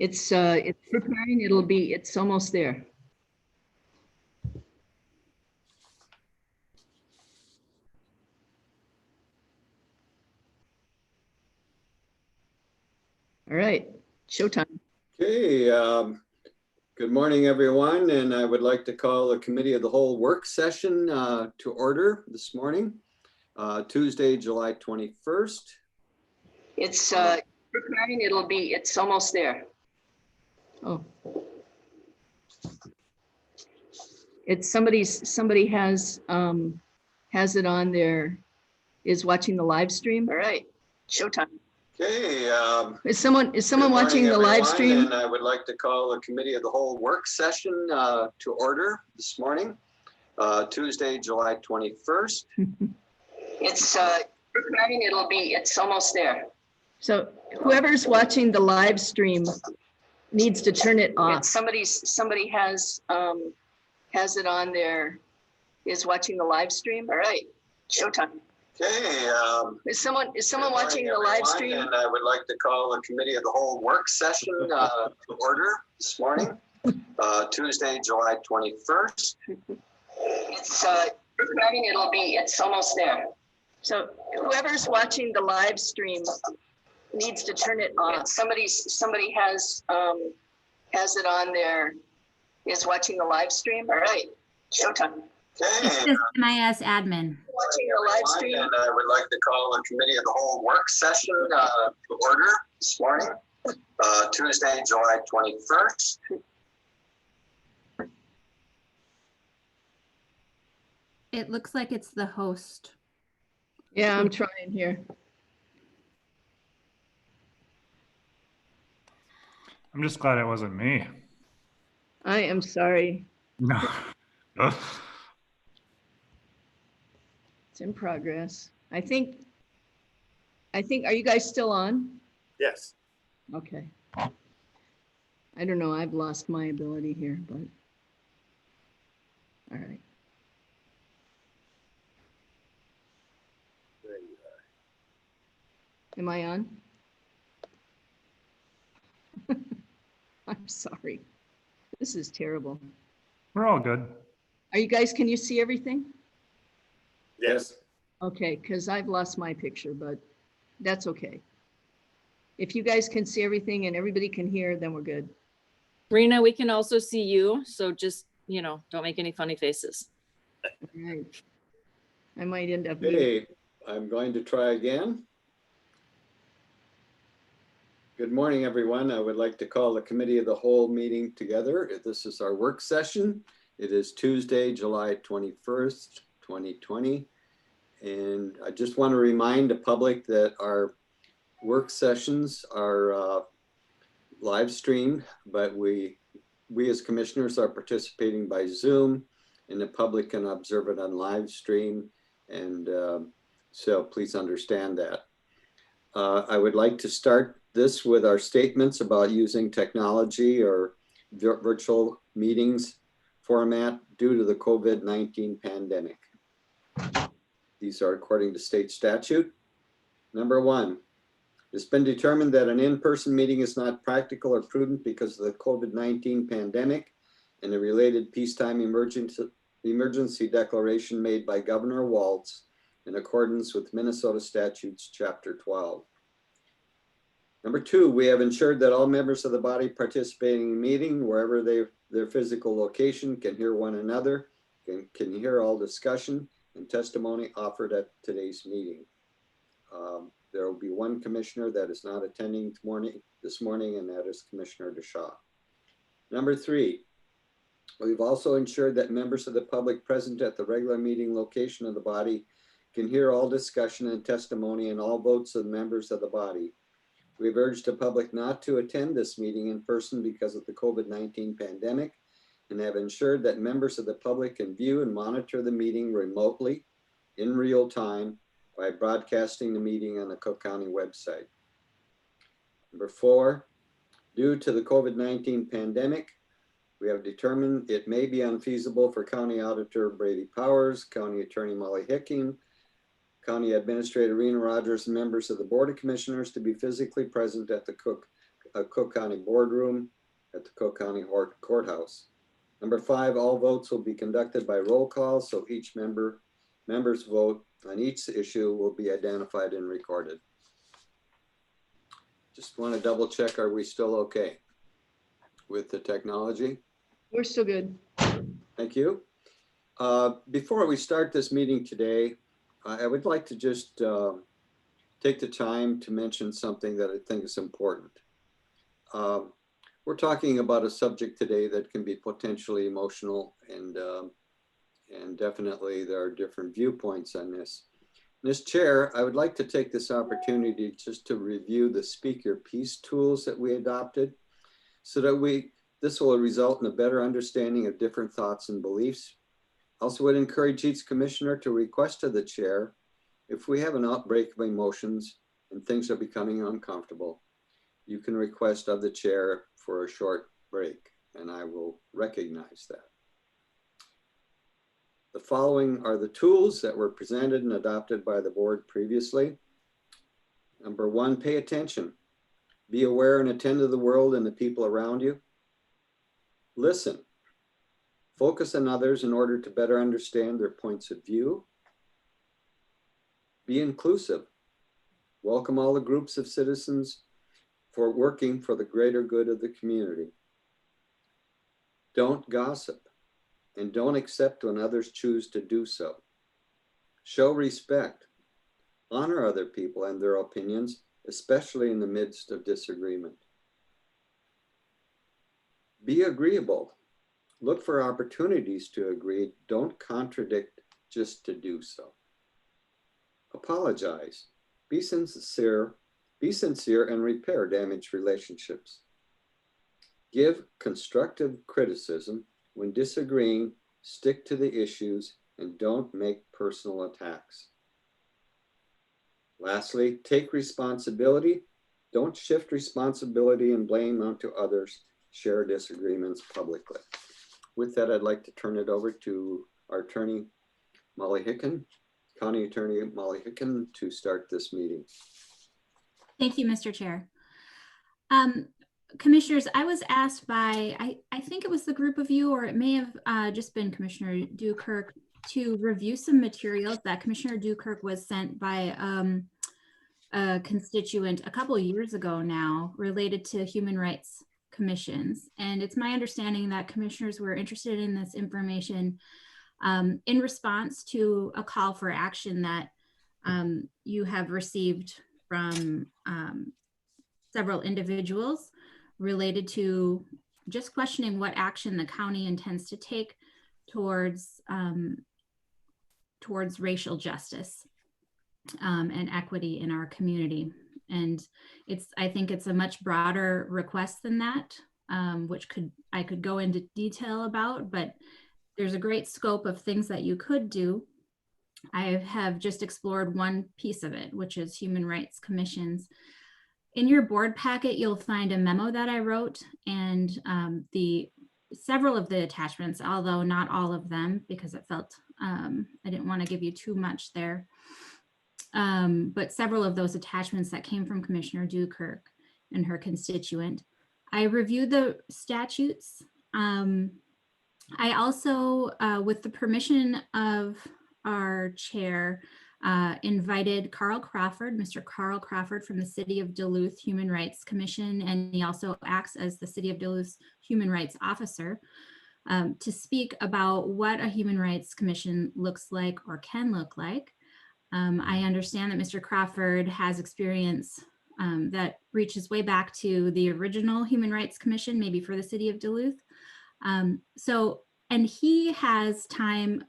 It's preparing. It's almost there. All right, showtime. Okay, good morning, everyone. And I would like to call the Committee of the Whole work session to order this morning, Tuesday, July 21st. It's preparing. It's almost there. Oh. It's somebody has it on there, is watching the live stream. All right, showtime. Okay. Is someone watching the live stream? And I would like to call the Committee of the Whole work session to order this morning, Tuesday, July 21st. It's preparing. It's almost there. So whoever's watching the live stream needs to turn it off. Somebody has it on there, is watching the live stream. All right, showtime. Okay. Is someone watching the live stream? And I would like to call the Committee of the Whole work session to order this morning, Tuesday, July 21st. It's preparing. It's almost there. So whoever's watching the live stream needs to turn it off. Somebody has it on there, is watching the live stream. All right, showtime. Okay. It's just MIS admin. Watching the live stream. And I would like to call the Committee of the Whole work session to order this morning, Tuesday, July 21st. It looks like it's the host. Yeah, I'm trying here. I'm just glad it wasn't me. I am sorry. No. It's in progress. I think, are you guys still on? Yes. Okay. I don't know, I've lost my ability here, but. All right. There you are. Am I on? I'm sorry. This is terrible. We're all good. Are you guys, can you see everything? Yes. Okay, because I've lost my picture, but that's okay. If you guys can see everything and everybody can hear, then we're good. Rena, we can also see you, so just, don't make any funny faces. All right. I might end up. Okay, I'm going to try again. Good morning, everyone. I would like to call the Committee of the Whole meeting together. This is our work session. It is Tuesday, July 21st, 2020. And I just want to remind the public that our work sessions are live streamed, but we as commissioners are participating by Zoom, and the public can observe it on live stream. And so please understand that. I would like to start this with our statements about using technology or virtual meetings format due to the COVID-19 pandemic. These are according to state statute. Number one, it's been determined that an in-person meeting is not practical or prudent because of the COVID-19 pandemic and the related peacetime emergency declaration made by Governor Walz in accordance with Minnesota Statutes Chapter 12. Number two, we have ensured that all members of the body participating in the meeting, wherever their physical location, can hear one another, can hear all discussion and testimony offered at today's meeting. There will be one commissioner that is not attending this morning, and that is Commissioner DeShaw. Number three, we've also ensured that members of the public present at the regular meeting location of the body can hear all discussion and testimony and all votes of members of the body. We've urged the public not to attend this meeting in person because of the COVID-19 pandemic, and have ensured that members of the public can view and monitor the meeting remotely in real time by broadcasting the meeting on the Cook County website. Number four, due to the COVID-19 pandemic, we have determined it may be unfeasible for County Auditor Brady Powers, County Attorney Molly Hicking, County Administrator Rena Rogers, and members of the Board of Commissioners to be physically present at the Cook Cook County Boardroom at the Cook County Courthouse. Number 5, all votes will be conducted by roll call, so each member's vote on each issue will be identified and recorded. Just want to double check, are we still okay with the technology? We're still good. Thank you. Before we start this meeting today, I would like to just take the time to mention something that I think is important. We're talking about a subject today that can be potentially emotional, and definitely there are different viewpoints on this. As chair, I would like to take this opportunity just to review the Speak Your Piece tools that we adopted, so that this will result in a better understanding of different thoughts and beliefs. Also would encourage each commissioner to request to the chair, if we have an outbreak of emotions and things are becoming uncomfortable, you can request of the chair for a short break, and I will recognize that. The following are the tools that were presented and adopted by the board previously. Number 1, pay attention. Be aware and attend to the world and the people around you. Listen. Focus on others in order to better understand their points of view. Be inclusive. Welcome all the groups of citizens for working for the greater good of the community. Don't gossip, and don't accept when others choose to do so. Show respect. Honor other people and their opinions, especially in the midst of disagreement. Be agreeable. Look for opportunities to agree. Don't contradict just to do so. Apologize. Be sincere and repair damaged relationships. Give constructive criticism. When disagreeing, stick to the issues and don't make personal attacks. Lastly, take responsibility. Don't shift responsibility and blame onto others. Share disagreements publicly. With that, I'd like to turn it over to our attorney, Molly Hicken, County Attorney Molly Hicken, to start this meeting. Thank you, Mr. Chair. Commissioners, I was asked by, I think it was the group of you, or it may have just been Commissioner Dukirk, to review some materials that Commissioner Dukirk was sent by a constituent a couple of years ago now related to human rights commissions. And it's my understanding that commissioners were interested in this information in response to a call for action that you have received from several individuals related to just questioning what action the county intends to take towards racial justice and equity in our community. And I think it's a much broader request than that, which I could go into detail about, but there's a great scope of things that you could do. I have just explored one piece of it, which is human rights commissions. In your board packet, you'll find a memo that I wrote, and several of the attachments, although not all of them, because it felt I didn't want to give you too much there. But several of those attachments that came from Commissioner Dukirk and her constituent. I reviewed the statutes. I also, with the permission of our chair, invited Carl Crawford, Mr. Carl Crawford from the City of Duluth Human Rights Commission, and he also acts as the City of Duluth Human Rights Officer, to speak about what a Human Rights Commission looks like or can look like. I understand that Mr. Crawford has experience that reaches way back to the original Human Rights Commission, maybe for the City of Duluth. And he has time,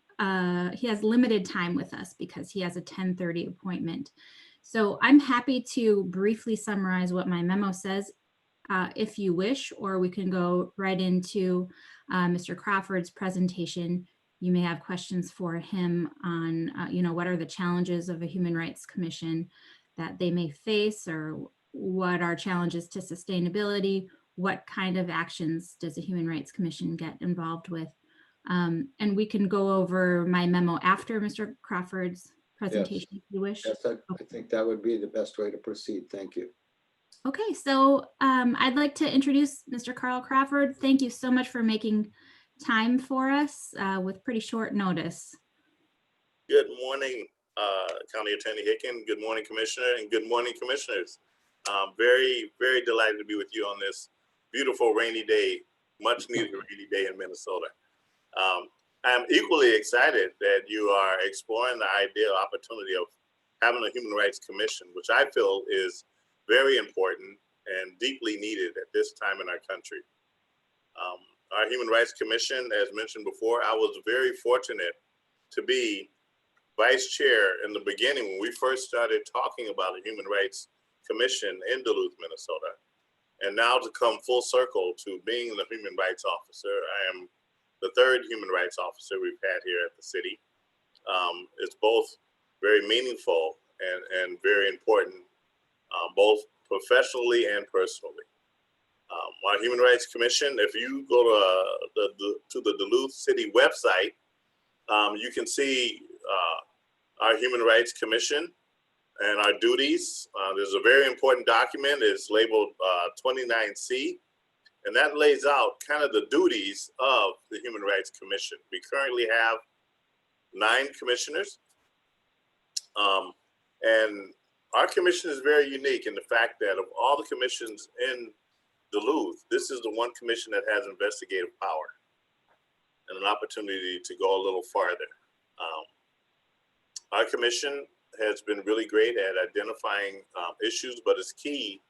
he has limited time with us because he has a 10:30 appointment. So I'm happy to briefly summarize what my memo says, if you wish, or we can go right into Mr. Crawford's presentation. You may have questions for him on, what are the challenges of a Human Rights Commission that they may face, or what are challenges to sustainability? What kind of actions does a Human Rights Commission get involved with? And we can go over my memo after Mr. Crawford's presentation, if you wish. Yes, I think that would be the best way to proceed. Thank you. Okay, so I'd like to introduce Mr. Carl Crawford. Thank you so much for making time for us with pretty short notice. Good morning, County Attorney Hicken. Good morning, Commissioner, and good morning, Commissioners. Very, very delighted to be with you on this beautiful rainy day, much needed rainy day in Minnesota. I'm equally excited that you are exploring the ideal opportunity of having a Human Rights Commission, which I feel is very important and deeply needed at this time in our country. Our Human Rights Commission, as mentioned before, I was very fortunate to be vice chair in the beginning when we first started talking about a Human Rights Commission in Duluth, Minnesota. And now to come full circle to being the Human Rights Officer, I am the third Human Rights Officer we've had here at the city. It's both very meaningful and very important, both professionally and personally. Our Human Rights Commission, if you go to the Duluth City website, you can see our Human Rights Commission and our duties. There's a very important document. It's labeled 29C, and that lays out kind of the duties of the Human Rights Commission. We currently have 9 commissioners, and our commission is very unique in the fact that of all the commissions in Duluth, this is the one commission that has investigative power and an opportunity to go a little farther. Our commission has been really great at identifying issues, but it's key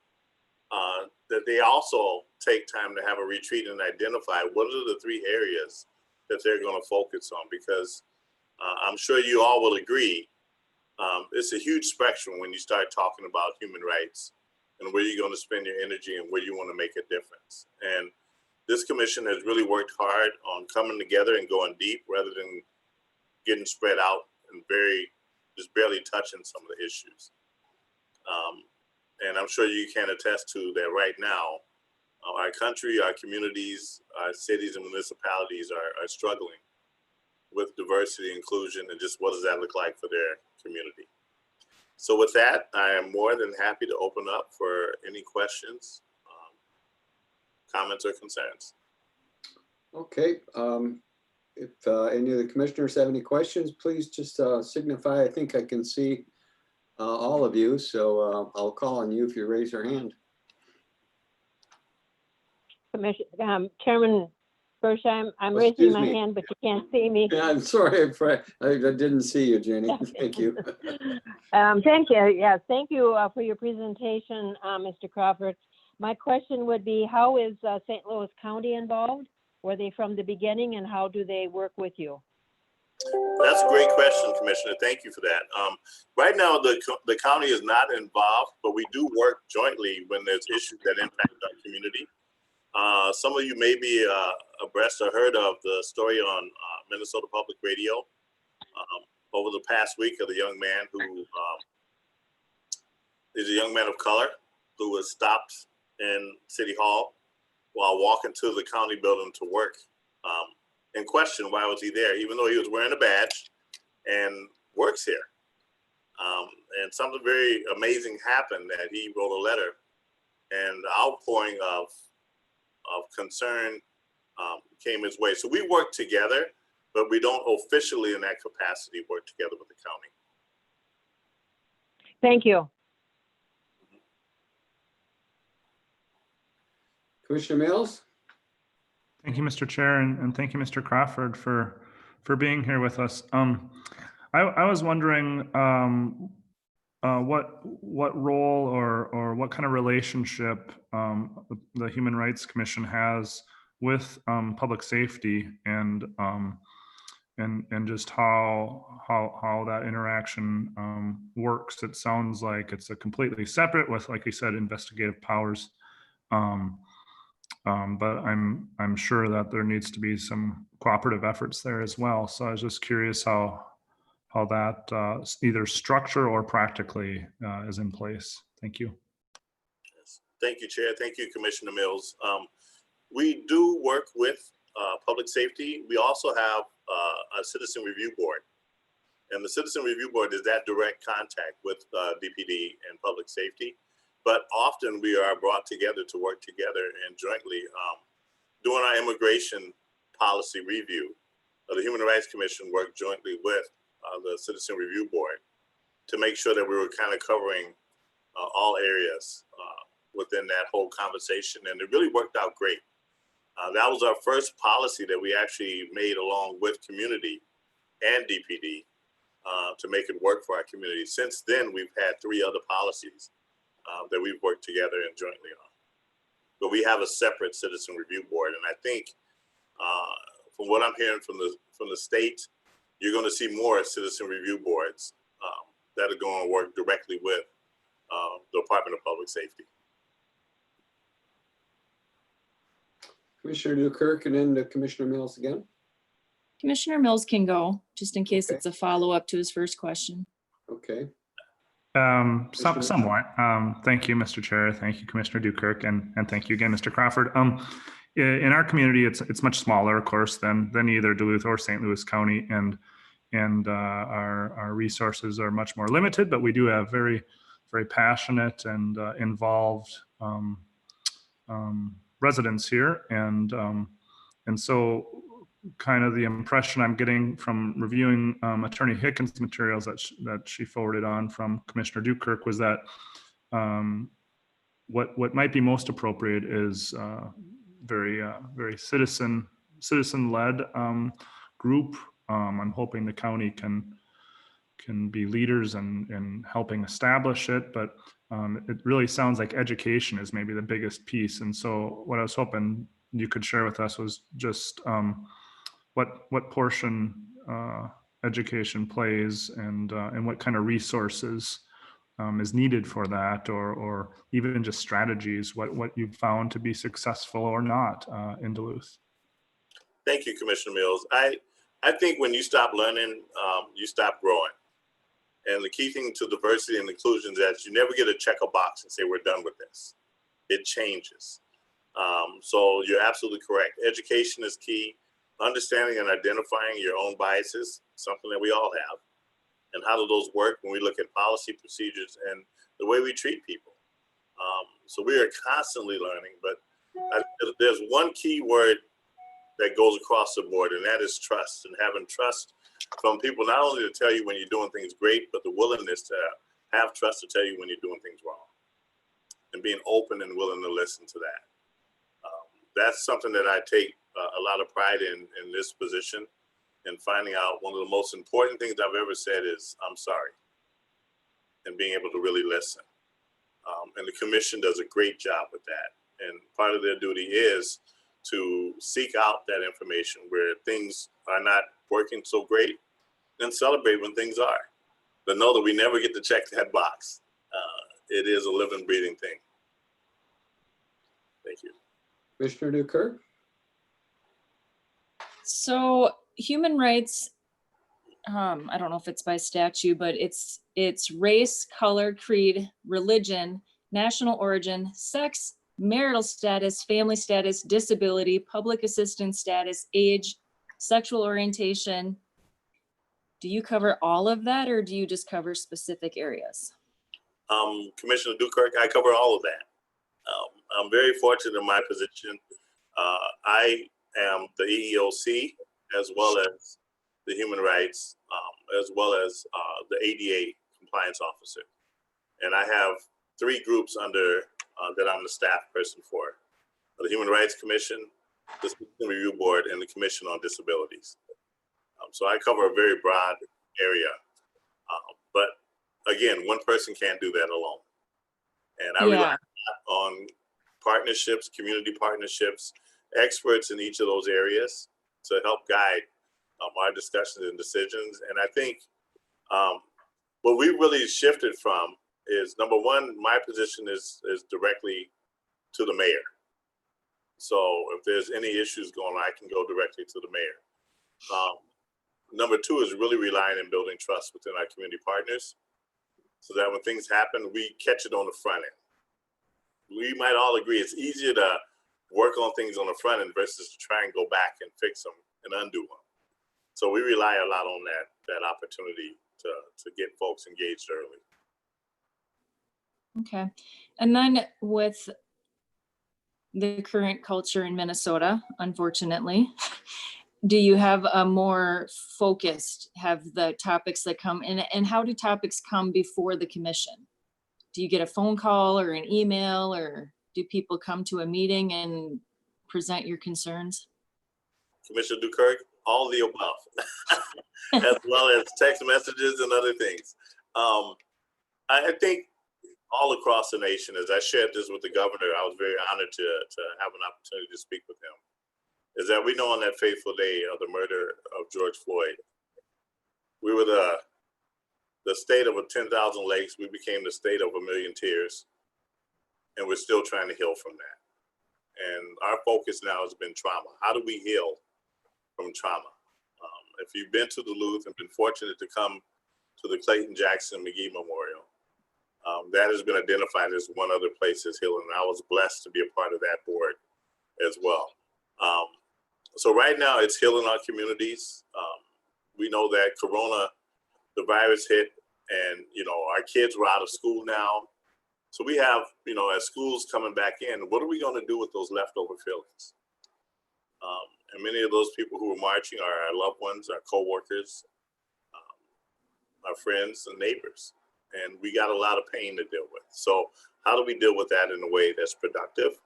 that they also take time to have a retreat and identify what are the 3 areas that they're going to focus on, because I'm sure you all will agree, it's a huge spectrum when you start talking about human rights and where you're going to spend your energy and where you want to make a difference. And this commission has really worked hard on coming together and going deep rather than getting spread out and just barely touching some of the issues. And I'm sure you can attest to that right now, our country, our communities, our cities and municipalities are struggling with diversity, inclusion, and just what does that look like for their community. So with that, I am more than happy to open up for any questions, comments, or concerns. Okay. If any of the commissioners have any questions, please just signify. I think I can see all of you, so I'll call on you if you raise your hand. Chairman Bershheim, I'm raising Excuse my me. hand, but you can't see me. Yeah, I'm sorry, I didn't see you, Jenny. Thank you. Thank you. Yes, thank you for your presentation, Mr. Crawford. My question would be, how is St. Louis County involved? Were they from the beginning, and how do they work with you? That's a great question, Commissioner. Thank you for that. Right now, the county is not involved, but we do work jointly when there's issues that impact our community. Some of you may be abreast or heard of the story on Minnesota Public Radio over the past week of the young man who is a young man of color who was stopped in City Hall while walking to the county building to work, and questioned why was he there, even though he was wearing a badge and works here. And something very amazing happened, that he wrote a letter, and the outpouring of concern came his way. So we work together, but we don't officially in that capacity work together with the county. Thank you. Commissioner Mills? Thank you, Mr. Chair, and thank you, Mr. Crawford, for being here with us. I was wondering what role or what kind of relationship the Human Rights Commission has with public safety, and just how that interaction works. It sounds like it's a completely separate with, like you said, investigative powers. But I'm sure that there needs to be some cooperative efforts there as well. So I was just curious how that either structure or practically is in place. Thank you. Yes. Thank you, Chair. Thank you, Commissioner Mills. We do work with public safety. We also have a citizen review board, and the citizen review board is that direct contact with DPD and public safety. but often we are brought together to work together and jointly doing our immigration policy review. The Human Rights Commission worked jointly with the Citizen Review Board to make sure that we were kind of covering all areas within that whole conversation, and it really worked out great. That was our first policy that we actually made along with community and DPD to make it work for our community. Since then, we've had 3 other policies that we've worked together and jointly on. But we have a separate Citizen Review Board, and I think from what I'm hearing from the state, you're going to see more Citizen Review Boards that are going to work directly with the Department of Public Safety. Commissioner Newkirk and then Commissioner Mills again. Commissioner Mills can go, just in case Okay. it's a follow-up to his first question. Okay. Somewhat. Thank you, Mr. Chair. Thank you, Commissioner Dukirk, and thank you again, Mr. Crawford. In our community, it's much smaller, of course, than either Duluth or St. Louis County, and our resources are much more limited. But we do have very, very passionate and involved residents here, and so kind of the impression I'm getting from reviewing Attorney Hickens' materials that she forwarded on from Commissioner Dukirk was that what might be most appropriate is very citizen-led group. I'm hoping the county can be leaders in helping establish it, but it really sounds like education is maybe the biggest piece. And so what I was hoping you could share with us was just what portion education plays and what kind of resources is needed for that, or even just strategies, what you've found to be successful or not in Duluth. Thank you, Commissioner Mills. I think when you stop learning, you stop growing. And the key thing to diversity and inclusion is that you never get to check a box and say, we're done with this. It changes. So you're absolutely correct. Education is key. Understanding and identifying your own biases, something that we all have. And how do those work when we look at policy procedures and the way we treat people. So we are constantly learning, but there's one key word that goes across the board, and that is trust, and having trust from people, not only to tell you when you're doing things great, but the willingness to have trust to tell you when you're doing things wrong, and being open and willing to listen to that. That's something that I take a lot of pride in this position, and finding out one of the most important things I've ever said is, I'm sorry, and being able to really listen. And the commission does a great job with that. And part of their duty is to seek out that information where things are not working so great, and celebrate when things are. But know that we never get to check that box. It is a living, breathing thing. Thank you. Commissioner Newkirk? So human rights, I don't know if it's by statute, but it's race, color, creed, religion, national origin, sex, marital status, family status, disability, public assistance status, age, sexual orientation. Do you cover all of that, or do you just cover specific areas? Commissioner Dukirk, I cover all of that. I'm very fortunate in my position. I am the EEOC, as well as the human rights, as well as the ADA compliance officer. And I have 3 groups under that I'm the staff person for: the Human Rights Commission, the Citizen Review Board, and the Commission on Disabilities. So I cover a very broad area. But again, one person can't do that alone. And I rely on partnerships, community partnerships, experts in each of those areas to help guide our discussions and decisions. And I think what we really shifted from is, number one, my position is directly to the mayor. So if there's any issues going on, I can go directly to the mayor. Number 2 is really relying and building trust within our community partners, so that when things happen, we catch it on the front end. We might all agree it's easier to work on things on the front end versus to try and go back and fix them and undo them. So we rely a lot on that opportunity to get folks engaged early. Okay. And then with the current culture in Minnesota, unfortunately, do you have a more focused, have the topics that come in, and how do topics come before the commission? Do you get a phone call or an email, or do people come to a meeting and present your concerns? Commissioner Dukirk, all the above, as well as text messages and other things. I think all across the nation, as I shared this with the governor, I was very honored to have an opportunity to speak with him, is that we know on that fateful day of the murder of George Floyd, we were the state of 10,000 lakes. We became the state of 1,000,000 tears, and we're still trying to heal from that. And our focus now has been trauma. How do we heal from trauma? If you've been to Duluth and been fortunate to come to the Clayton Jackson McGee Memorial, that has been identified as one other place as healing. And I was blessed to be a part of that board as well. So right now it's healing our communities. We know that Corona, the virus hit, and our kids were out of school now. So we have, as schools coming back in, what are we going to do with those leftover feelings? And many of those people who are marching are our loved ones, our coworkers, our friends and neighbors. And we got a lot of pain to deal with. So how do we deal with that in a way that's productive,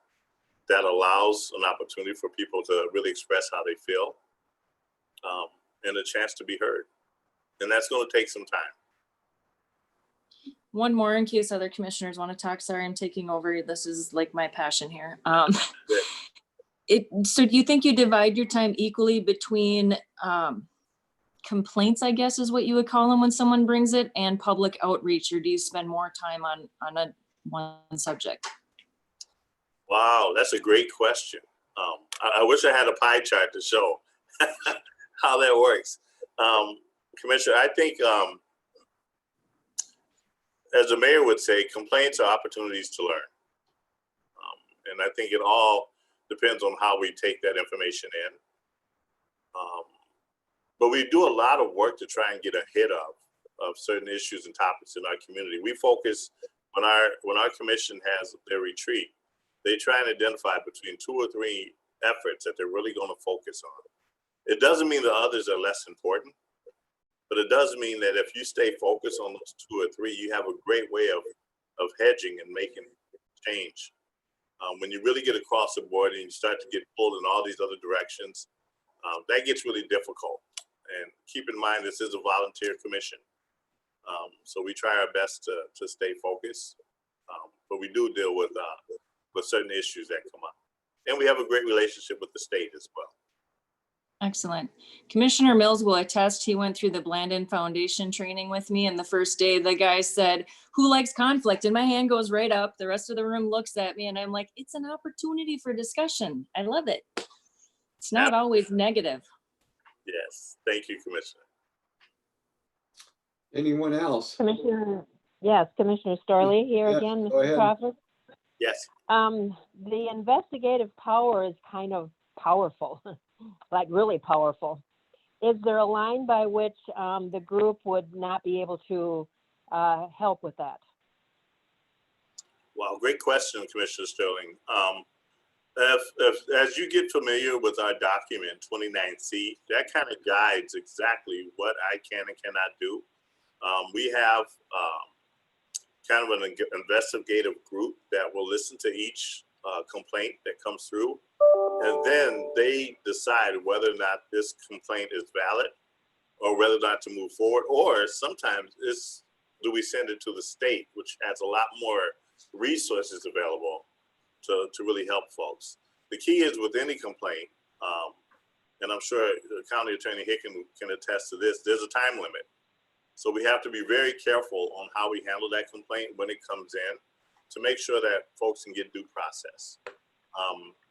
that allows an opportunity for people to really express how they feel, and a chance to be heard? And that's going to take some time. One more in case other commissioners want to talk. Sorry, I'm taking over. This is like my passion here. So do you think you divide your time equally between complaints, I guess is what you would call them when someone brings it, and public outreach, or do you spend more time on one subject? Wow, that's a great question. I wish I had a pie chart to show how that works. Commissioner, I think, as the mayor would say, complaints are opportunities to learn. And I think it all depends on how we take that information in. But we do a lot of work to try and get ahead of certain issues and topics in our community. We focus, when our commission has their retreat, they try and identify between 2 or 3 efforts that they're really going to focus on. It doesn't mean the others are less important, but it does mean that if you stay focused on those 2 or 3, you have a great way of hedging and making change. When you really get across the board and you start to get pulled in all these other directions, that gets really difficult. And keep in mind, this is a volunteer commission. So we try our best to stay focused, but we do deal with certain issues that come up. And we have a great relationship with the state as well. Excellent. Commissioner Mills will attest. He went through the Blandin Foundation training with me, and the first day the guy said, "Who likes conflict?" And my hand goes right up. The rest of the room looks at me and I'm like, it's an opportunity for discussion. I love it. It's not always negative. Yes. Thank you, Commissioner. Anyone else? Commissioner Storley here again, go Mr. ahead. Crawford. Yes. The investigative power is kind of powerful, like really powerful. Is there a line by which the group would not be able to help with that? Wow, great question, Commissioner Sterling. As you get familiar with our document 29C, that kind of guides exactly what I can and cannot do. We have kind of an investigative group that will listen to each complaint that comes through, and then they decide whether or not this complaint is valid or whether or not to move forward, or sometimes do we send it to the state, which has a lot more resources available to really help folks. The key is with any complaint, and I'm sure County Attorney Hicken can attest to this, there's a time limit. So we have to be very careful on how we handle that complaint when it comes in to make sure that folks can get due process.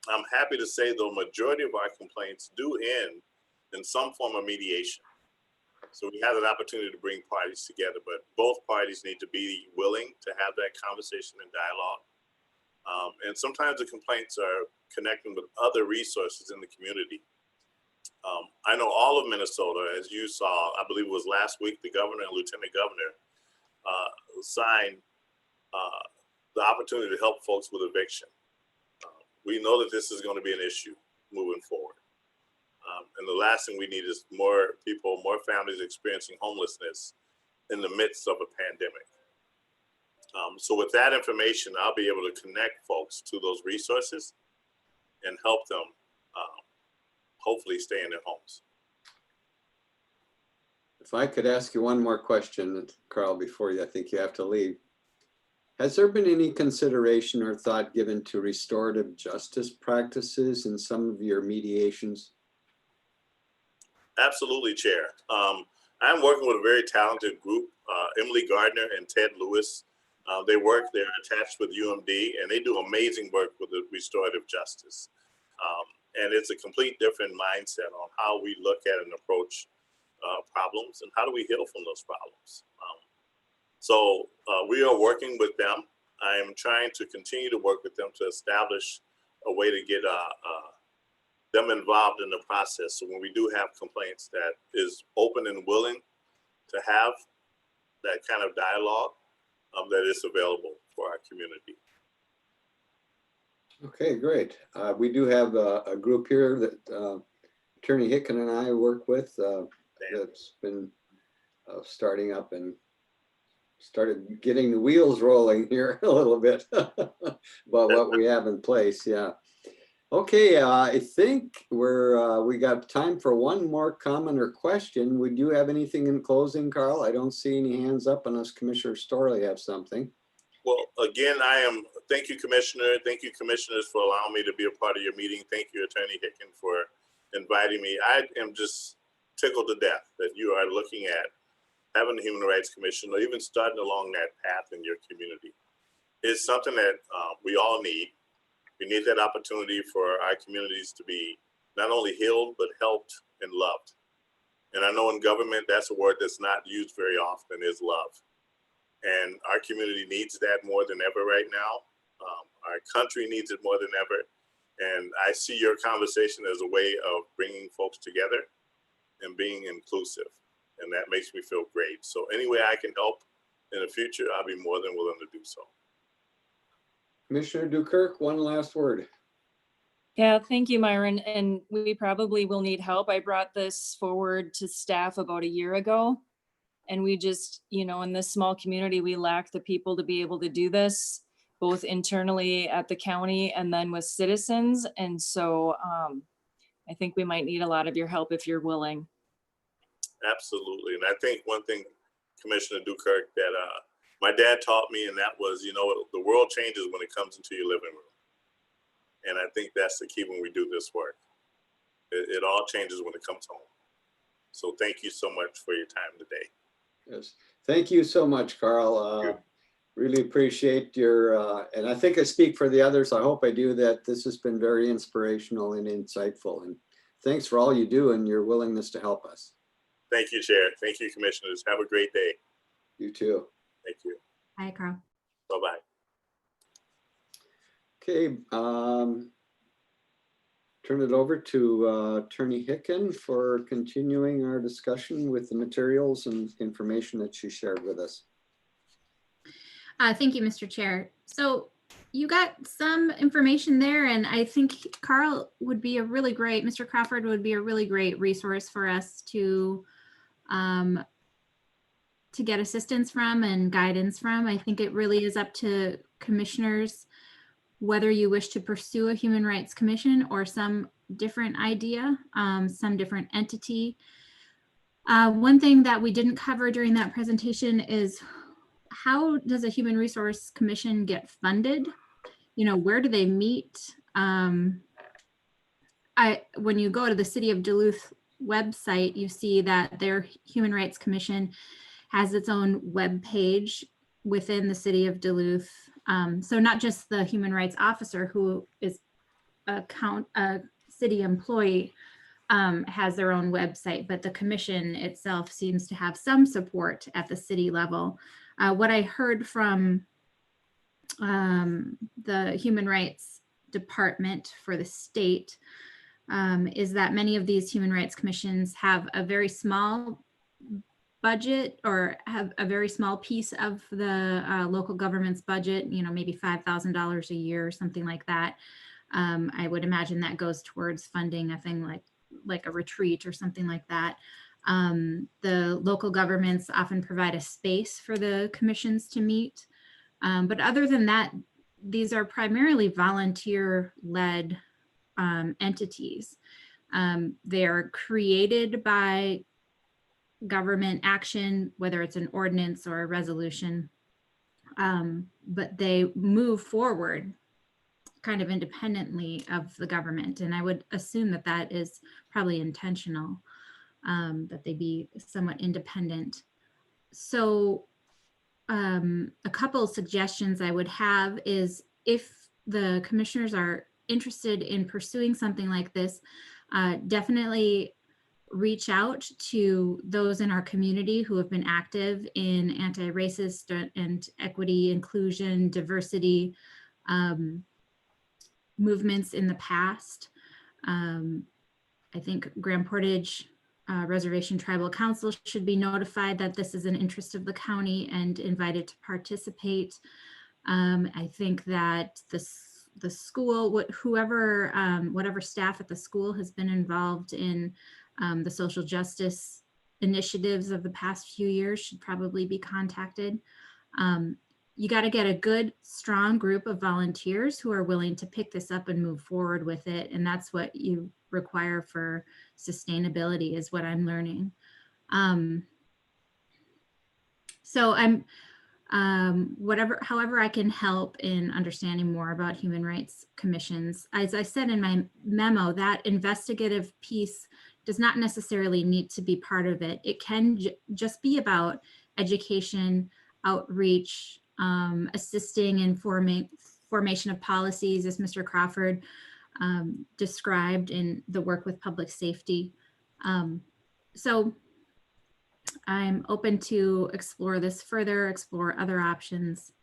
I'm happy to say the majority of our complaints do end in some form of mediation. So we have an opportunity to bring parties together, but both parties need to be willing to have that conversation and dialogue. And sometimes the complaints are connecting with other resources in the community. I know all of Minnesota, as you saw, I believe it was last week, the governor and lieutenant governor signed the opportunity to help folks with eviction. We know that this is going to be an issue moving forward. And the last thing we need is more people, more families experiencing homelessness in the midst of a pandemic. So with that information, I'll be able to connect folks to those resources and help them hopefully stay in their homes. If I could ask you one more question, Carl, before I think you have to leave. Has there been any consideration or thought given to restorative justice practices in some of your mediations? Absolutely, Chair. I'm working with a very talented group, Emily Gardner and Ted Lewis. They're attached with UMD, and they do amazing work with the restorative justice. And it's a complete different mindset on how we look at and approach problems and how do we heal from those problems. So we are working with them. I am trying to continue to work with them to establish a way to get them involved in the process. So when we do have complaints, that is open and willing to have that kind of dialogue that is available for our community. Okay, great. We do have a group here that Attorney Hicken and I work with that's been starting up and started getting the wheels rolling here a little bit about what we have in place. Yeah. Okay, I think we got time for one more comment or question. Would you have anything in closing, Carl? I don't see any hands up unless Commissioner Storley have something. Well, again, thank you, Commissioner. Thank you, Commissioners, for allowing me to be a part of your meeting. Thank you, Attorney Hicken, for inviting me. I am just tickled to death that you are looking at having the Human Rights Commission or even starting along that path in your community. It's something that we all need. We need that opportunity for our communities to be not only healed, but helped and loved. And I know in government, that's a word that's not used very often, is love. And our community needs that more than ever right now. Our country needs it more than ever. And I see your conversation as a way of bringing folks together and being inclusive. And that makes me feel great. So any way I can help in the future, I'll be more than willing to do so. Commissioner Dukirk, one last word. Yeah, thank you, Myron. And we probably will need help. I brought this forward to staff about a year ago. And we just, in this small community, we lack the people to be able to do this, both internally at the county and then with citizens. And so I think we might need a lot of your help if you're willing. Absolutely. And I think one thing, Commissioner Dukirk, that my dad taught me, and that was, the world changes when it comes into your living room. And I think that's the key when we do this work. It all changes when it comes home. So thank you so much for your time today. Yes, thank you so much, Carl. Really appreciate your, and I think I speak for the others. I hope I do that. This has been very inspirational and insightful. And thanks for all you do and your willingness to help us. Thank you, Chair. Thank you, Commissioners. Have a great day. You too. Thank you. Bye, Carl. Bye-bye. Okay, turn it over to Attorney Hicken for continuing our discussion with the materials and information that she shared with us. Thank you, Mr. Chair. So you got some information there, and I think Carl would be Mr. Crawford would be a really great resource for us to get assistance from and guidance from. I think it really is up to commissioners whether you wish to pursue a Human Rights Commission or some different idea, some different entity. One thing that we didn't cover during that presentation is how does a Human Resource Commission get funded? Where do they meet? When you go to the City of Duluth website, you see that their Human Rights Commission has its own web page within the City of Duluth. So not just the human rights officer who is a city employee has their own website, but the commission itself seems to have some support at the city level. What I heard from the Human Rights Department for the state is that many of these human rights commissions have a very small budget or have a very small piece of the local government's budget, you know, maybe $5,000 a year or something like that. I would imagine that goes towards funding a thing like a retreat or something like that. The local governments often provide a space for the commissions to meet. But other than that, these are primarily volunteer-led entities. They are created by government action, whether it's an ordinance or a resolution, but they move forward kind of independently of the government. And I would assume that that is probably intentional, that they be somewhat independent. So a couple of suggestions I would have is, if the commissioners are interested in pursuing something like this, definitely reach out to those in our community who have been active in anti-racist and equity, inclusion, diversity movements in the past. I think Grand Portage Reservation Tribal Council should be notified that this is an interest of the county and invited to participate. I think that the school, whatever staff at the school has been involved in the social justice initiatives of the past few years should probably be contacted. You got to get a good, strong group of volunteers who are willing to pick this up and move forward with it. And that's what you require for sustainability, is what I'm learning. So I'm, however I can help in understanding more about human rights commissions. As I said in my memo, that investigative piece does not necessarily need to be part of it. It can just be about education, outreach, assisting in formation of policies, as Mr. Crawford described in the work with public safety. So I'm open to explore this further, explore other options.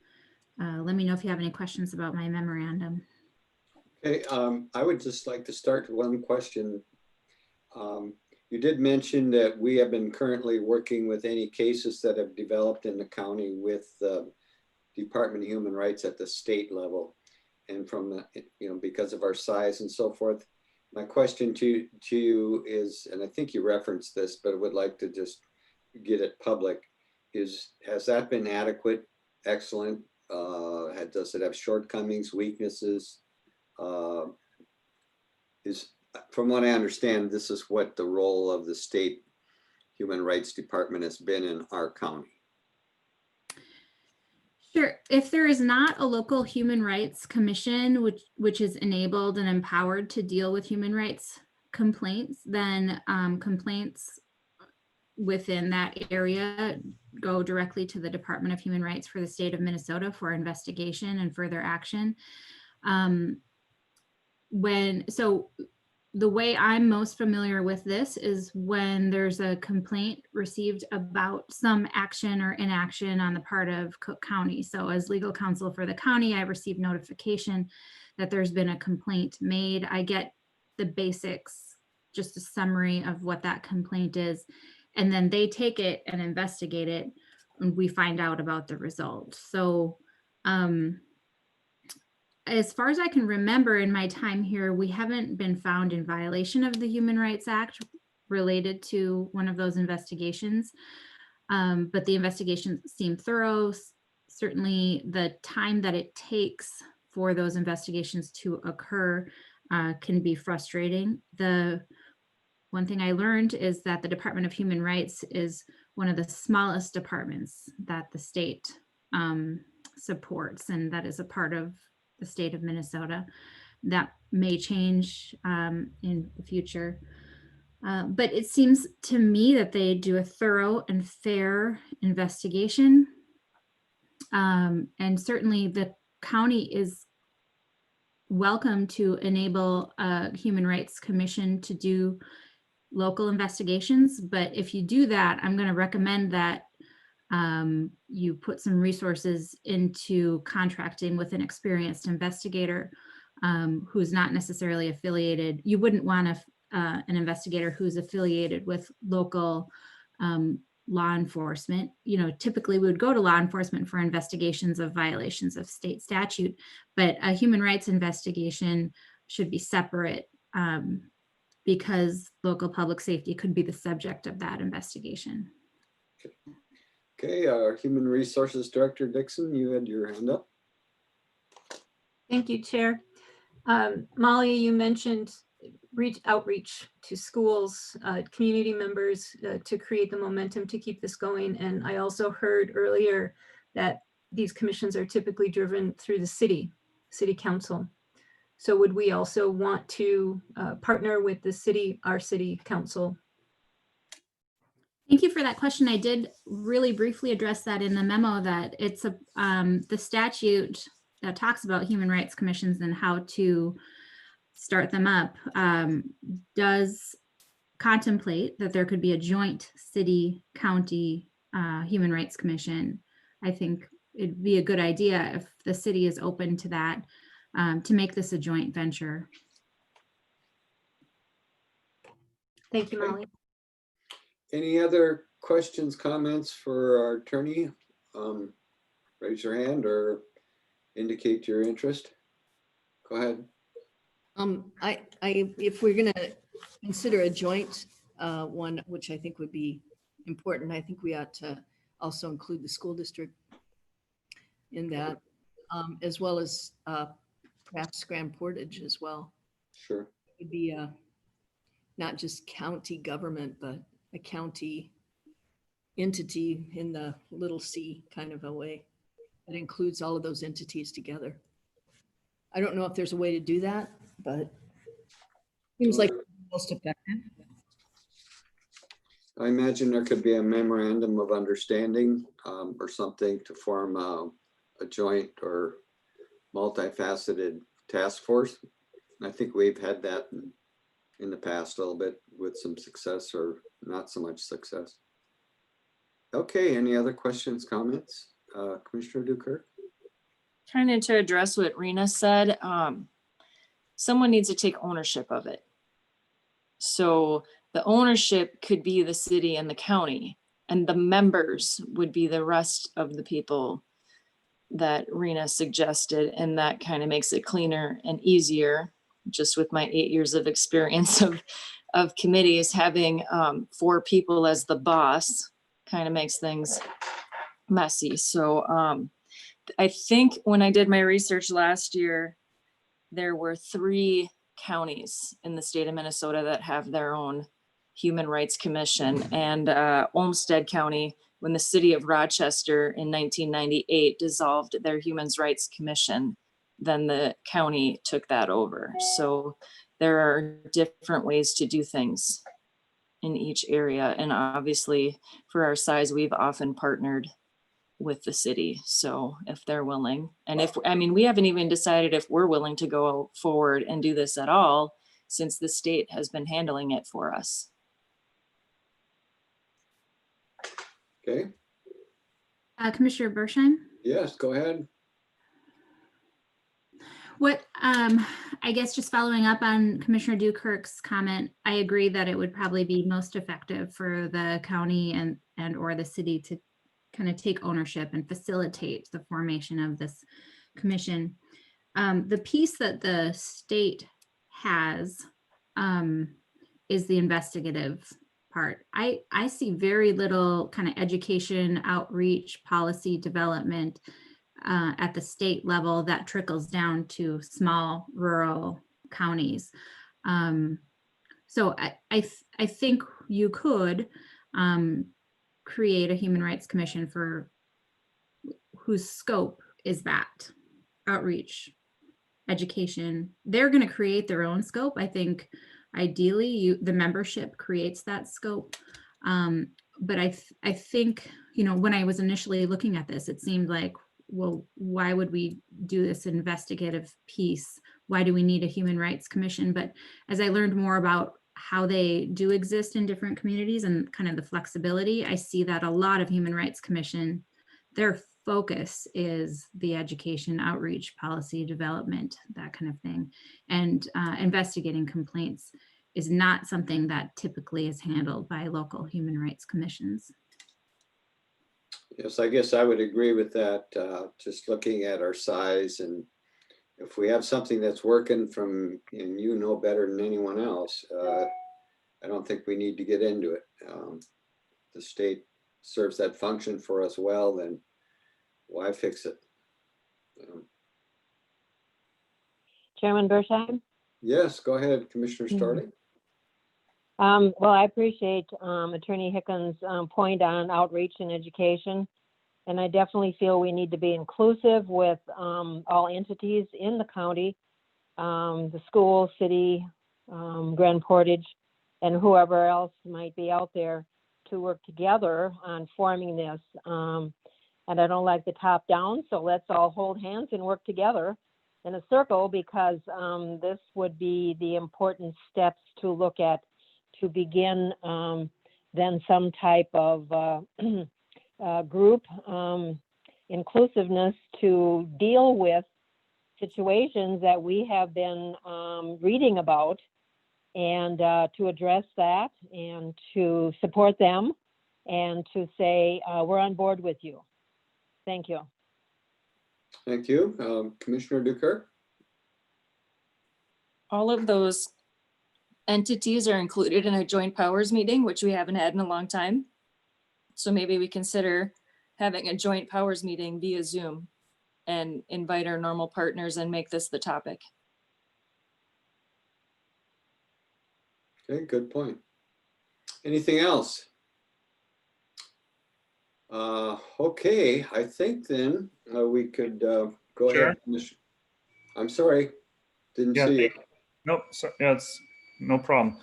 Let me know if you have any questions about my memorandum. Okay, I would just like to start with one question. You did mention that we have been currently working with any cases that have developed in the county with the Department of Human Rights at the state level, and from the, because of our size and so forth. My question to you is, and I think you referenced this, but I would like to just get it public, has that been adequate, excellent? Does it have shortcomings, weaknesses? From what I understand, this is what the role of the state Human Rights Department has been in our county. Sure. If there is not a local human rights commission, which is enabled and empowered to deal with human rights complaints, then complaints within that area go directly to the Department of Human Rights for the state of Minnesota for investigation and further action. The way I'm most familiar with this is when there's a complaint received about some action or inaction on the part of Cook County. So as legal counsel for the county, I received notification that there's been a complaint made. I get the basics, just a summary of what that complaint is, and then they take it and investigate it, and we find out about the result. So as far as I can remember in my time here, we haven't been found in violation of the Human Rights Act related to one of those investigations. But the investigations seem thorough. Certainly the time that it takes for those investigations to occur can be frustrating. The one thing I learned is that the Department of Human Rights is one of the smallest departments that the state supports, and that is a part of the state of Minnesota. That may change in the future. But it seems to me that they do a thorough and fair investigation. And certainly the county is welcome to enable a Human Rights Commission to do local investigations. But if you do that, I'm going to recommend that you put some resources into contracting with an experienced investigator who's not necessarily affiliated. You wouldn't want an investigator who's affiliated with local law enforcement. You know, typically we would go to law enforcement for investigations of violations of state statute, but a human rights investigation should be separate because local public safety could be the subject of that investigation. Okay, our Human Resources Director, Dixon, you had your hand up. Thank you, Chair. Molly, you mentioned outreach to schools, community members to create the momentum to keep this going. And I also heard earlier that these commissions are typically driven through the city council. So would we also want to partner with our city council? Thank you for that question. I did really briefly address that in the memo, that it's the statute that talks about human rights commissions and how to start them up does contemplate that there could be a joint city county human rights commission. I think it'd be a good idea if the city is open to that, to make this a joint venture. Thank you, Molly. Any other questions, comments for our attorney? Raise your hand or indicate your interest. Go ahead. If we're going to consider a joint one, which I think would be important, I think we ought to also include the school district in that, as well as perhaps Grand Portage as well. Sure. It would be not just county government, but a county entity in the little c kind of a way that includes all of those entities together. I don't know if there's a way to do that, but seems like most effective. I imagine there could be a memorandum of understanding or something to form a joint or multifaceted task force. I think we've had that in the past a little bit with some success or not so much success. Okay, any other questions, comments? Commissioner Dukert? Trying to address what Rena said, someone needs to take ownership of it. So the ownership could be the city and the county, and the members would be the rest of the people that Rena suggested. And that kind of makes it cleaner and easier. Just with my 8 years of experience of committees, having 4 people as the boss kind of makes things messy. So I think when I did my research last year, there were 3 counties in the state of Minnesota that have their own human rights commission. And Olmsted County, when the city of Rochester in 1998 dissolved their human rights commission, then the county took that over. So there are different ways to do things in each area. And obviously for our size, we've often partnered with the city. So if they're willing, and we haven't even decided if we're willing to go forward and do this at all, since the state has been handling it for us. Okay. Commissioner Bershine? Yes, go ahead. What, I guess just following up on Commissioner Dukerk's comment, I agree that it would probably be most effective for the county and or the city to kind of take ownership and facilitate the formation of this commission. The piece that the state has is the investigative part. I see very little kind of education, outreach, policy development at the state level that trickles down to small rural counties. So I think you could create a human rights commission for whose scope is that outreach, education. They're going to create their own scope. I think ideally the membership creates that scope. But I think, when I was initially looking at this, it seemed like, well, why would we do this investigative piece? Why do we need a human rights commission? But as I learned more about how they do exist in different communities and kind of the flexibility, I see that a lot of human rights commission, their focus is the education, outreach, policy development, that kind of thing. And investigating complaints is not something that typically is handled by local human rights commissions. Yes, I guess I would agree with that. Just looking at our size, and if we have something that's working from, and you know better than anyone else, I don't think we need to get into it. The state serves that function for us well, then why fix it? Chairman Bershheim? Yes, go ahead, Commissioner Starling. Well, I appreciate Attorney Hickens' point on outreach and education. And I definitely feel we need to be inclusive with all entities in the county, the school, city, Grand Portage, and whoever else might be out there to work together on forming this. And I don't like the top down, so let's all hold hands and work together in a circle, because this would be the important steps to look at to begin then some type of group inclusiveness to deal with situations that we have been reading about, and to address that and to support them and to say, we're on board with you. Thank you. Thank you. Commissioner Dukert? All of those entities are included in a joint powers meeting, which we haven't had in a long time. So maybe we consider having a joint powers meeting via Zoom and invite our normal partners and make this the topic. Okay, good point. Anything else? Okay, I think then we could go Sure. ahead. I'm sorry, didn't Yeah, see you. Nope. So, yeah, it's no problem.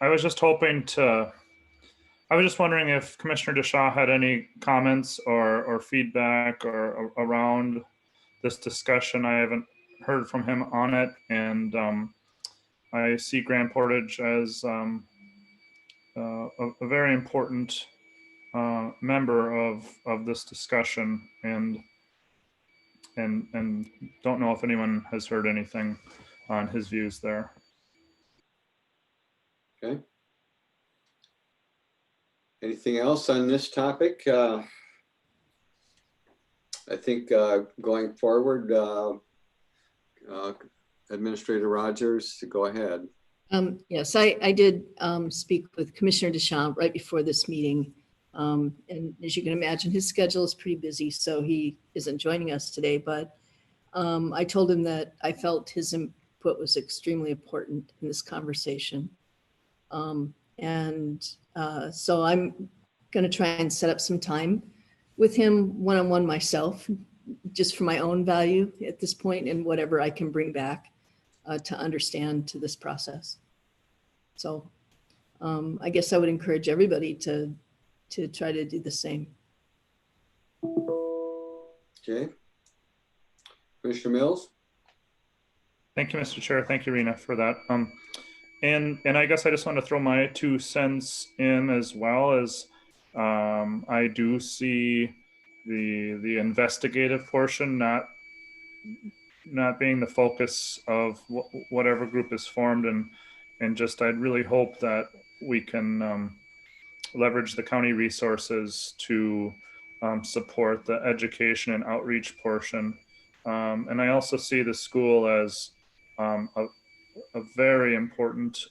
I was just hoping to. I was just wondering if Commissioner DeShaw had any comments or feedback or around this discussion. I haven't heard from him on it, and I see Grand Portage as a very important member of this discussion, and don't know if anyone has heard anything on his views there. Okay. Anything else on this topic? I think going forward, Administrator Rogers, go ahead. Yes, I did speak with Commissioner Deschamps right before this meeting. And as you can imagine, his schedule is pretty busy, so he isn't joining us today. But I told him that I felt his input was extremely important in this conversation. So I'm going to try and set up some time with him one-on-one myself, just for my own value at this point, and whatever I can bring back to understand to this process. So I guess I would encourage everybody to try to do the same. Okay. Commissioner Mills? Thank you, Mr. Chair. Thank you, Rena, for that. And I guess I just want to throw my 2 cents in as well, as I do see the investigative portion not being the focus of whatever group is formed, and just I'd really hope that we can leverage the county resources to support the education and outreach portion. And I also see the school as a very important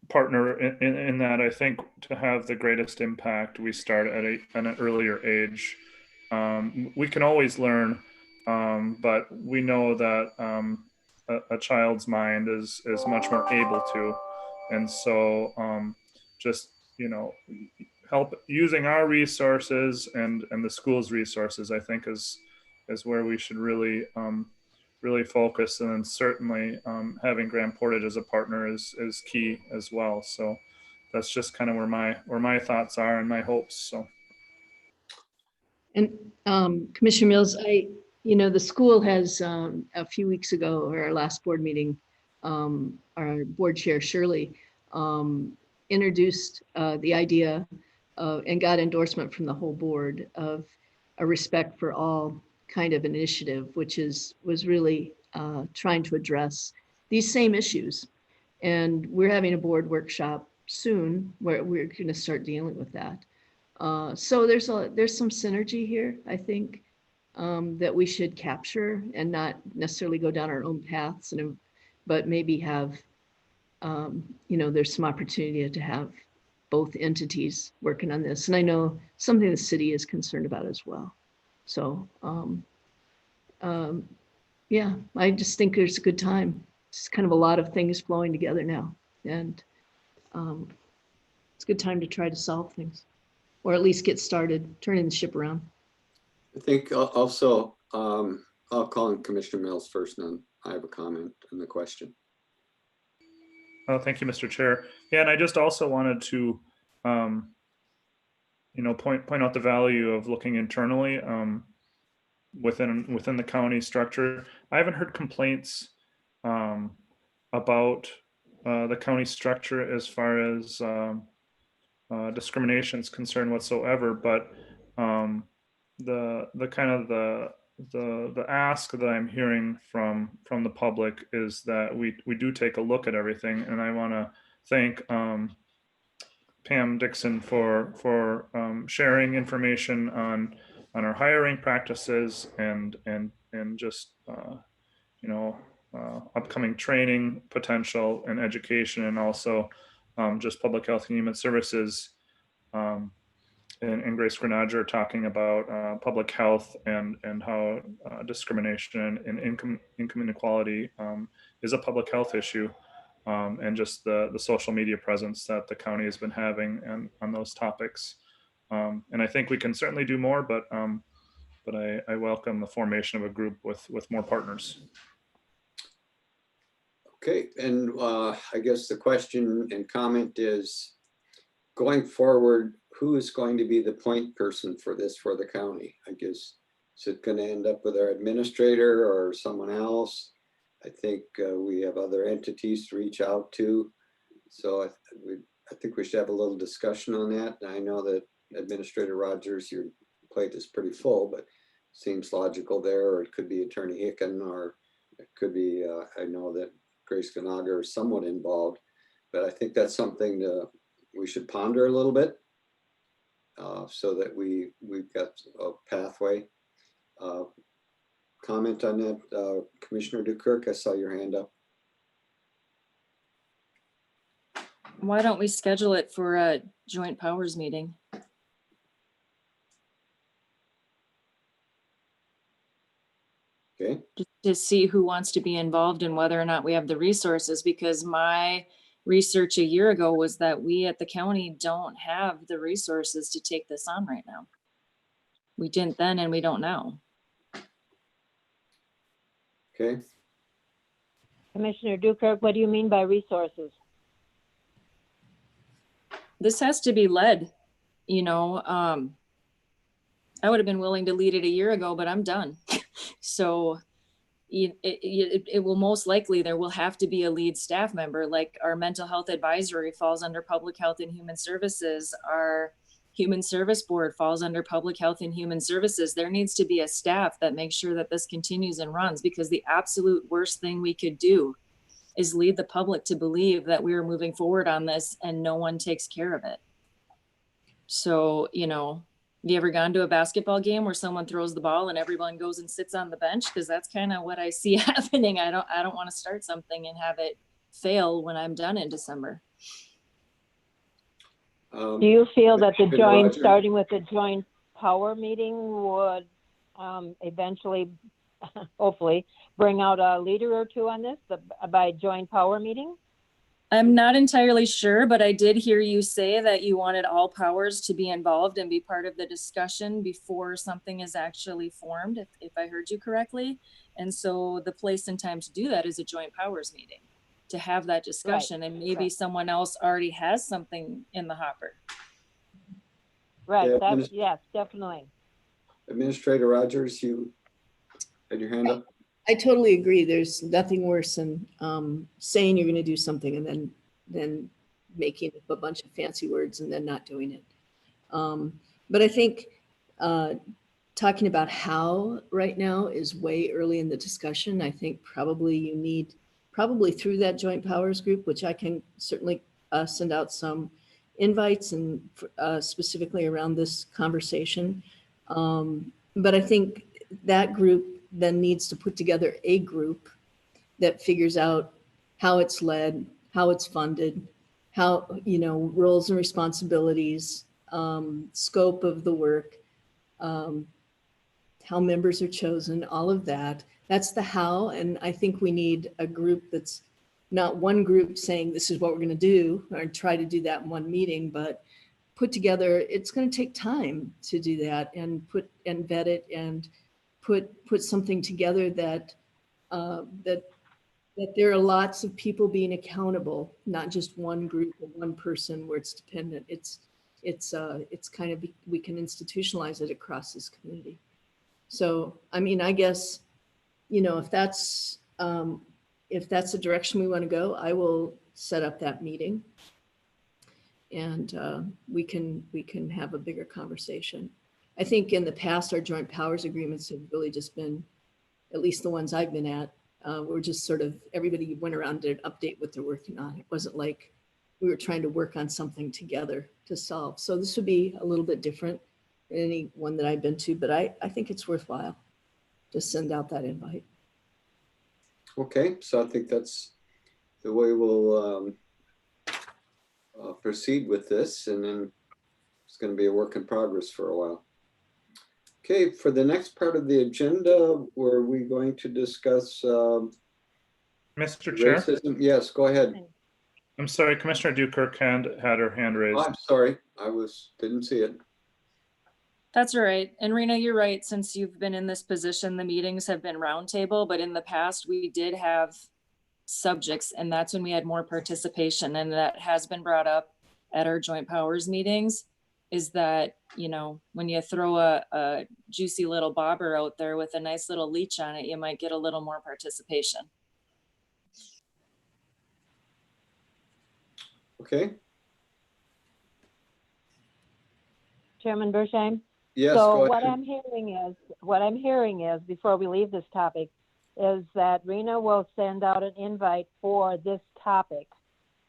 partner in that. I think to have the greatest impact, we start at an earlier age. We can always learn, but we know that a child's mind is much more able to. And so just, help using our resources and the school's resources, I think is where we should really focus. And then certainly having Grand Portage as a partner is key as well. So that's just kind of where my thoughts are and my hopes. So. And Commissioner Mills, the school has a few weeks ago, or our last board meeting, our board chair Shirley introduced the idea and got endorsement from the whole board of a respect for all kind of initiative, which was really trying to address these same issues. And we're having a board workshop soon where we're going to start dealing with that. So there's some synergy here, I think, that we should capture and not necessarily go down our own paths, but maybe have, there's some opportunity to have both entities working on this. And I know something the city is concerned about as well. So, yeah, I just think there's a good time. It's kind of a lot of things flowing together now. And it's a good time to try to solve things, or at least get started, turning the ship around. I think also, I'll call on Commissioner Mills first, and then I have a comment on the question. Thank you, Mr. Chair. Yeah, and I just also wanted to, point out the value of looking internally within the county structure. I haven't heard complaints about the county structure as far as discrimination is concerned whatsoever, but the kind of the ask that I'm hearing from the public is that we do take a look at everything, and I want to thank Pam Dixon for sharing information on our hiring practices and just upcoming training potential and education, and also just public health and human services. And Grace Grenadier talking about public health and how discrimination and income inequality is a public health issue, and just the social media presence that the county has been having on those topics. And I think we can certainly do more, but I welcome the formation of a group with more partners. Okay, and I guess the question and comment is, going forward, who is going to be the point person for this for the county? I guess, is it going to end up with our administrator or someone else? I think we have other entities to reach out to. So I think we should have a little discussion on that. And I know that Administrator Rogers, your plate is pretty full, but seems logical there, or it could be Attorney Hicken, or it could be, I know that Grace Ganaga is somewhat involved, but I think that's something we should ponder a little bit, so that we've got a pathway. Comment on that, Commissioner Dukirk, I saw your hand up. Why don't we schedule it for a joint powers meeting? Okay. Just to see who wants to be involved and whether or not we have the resources, because my research a year ago was that we at the county don't have the resources to take this on right now. We didn't then, and we don't now. Okay. Commissioner Dukirk, what do you mean by resources? This has to be led, I would have been willing to lead it a year ago, but I'm done. So it will most likely, there will have to be a lead staff member. Like our mental health advisory falls under public health and human services. Our human service board falls under public health and human services. There needs to be a staff that makes sure that this continues and runs, because the absolute worst thing we could do is lead the public to believe that we are moving forward on this and no one takes care of it. So, have you ever gone to a basketball game where someone throws the ball and everyone goes and sits on the bench? Because that's kind of what I see happening. I don't want to start something and have it fail when I'm done in December. Do you feel that the joint, starting with the joint power meeting, would eventually, hopefully, bring out a leader or two on this by joint power meeting? I'm not entirely sure, but I did hear you say that you wanted all powers to be involved and be part of the discussion before something is actually formed, if I heard you correctly. And so the place and time to do that is a joint powers meeting, to have that discussion. Right. And maybe someone else already has something in the hopper. Right, yeah, yes, definitely. Administrator Rogers, you had your hand up. I totally agree. There's nothing worse than saying you're going to do something and then making a bunch of fancy words and then not doing it. But I think talking about how right now is way early in the discussion. I think probably you need probably through that joint powers group, which I can certainly send out some invites and specifically around this conversation. But I think that group then needs to put together a group that figures out how it's led, how it's funded, how, you know, roles and responsibilities, scope of the work, how members are chosen, all of that. That's the how. And I think we need a group that's not one group saying this is what we're going to do or try to do that in one meeting, but put together, it's going to take time to do that and vet it and put something together that there are lots of people being accountable, not just one group or one person where it's dependent. It's kind of, we can institutionalize it across this community. So, I mean, I guess, you know, if that's the direction we want to go, I will set up that meeting and we can have a bigger conversation. I think in the past, our joint powers agreements have really just been, at least the ones I've been at, we're just sort of, everybody went around and update what they're working on. It wasn't like we were trying to work on something together to solve. So this would be a little bit different than any one that I've been to, but I think it's worthwhile to send out that invite. Okay, so I think that's the way we'll proceed with this, and then it's going to be a work in progress for a while. Okay, for the next part of the agenda, were we going to discuss Mr. Chair? racism? Yes, go ahead. I'm sorry, Commissioner Dukirk had her hand raised. Oh, I'm sorry, didn't see it. That's all right. And Rena, you're right. Since you've been in this position, the meetings have been roundtable, but in the past we did have subjects, and that's when we had more participation. And that has been brought up at our joint powers meetings, is that, you know, when you throw a juicy little bobber out there with a nice little leech on it, you might get a little more participation. Okay. Chairman Bersheim? Yes, so go what ahead. I'm hearing is before we leave this topic is that Rena will send out an invite for this topic,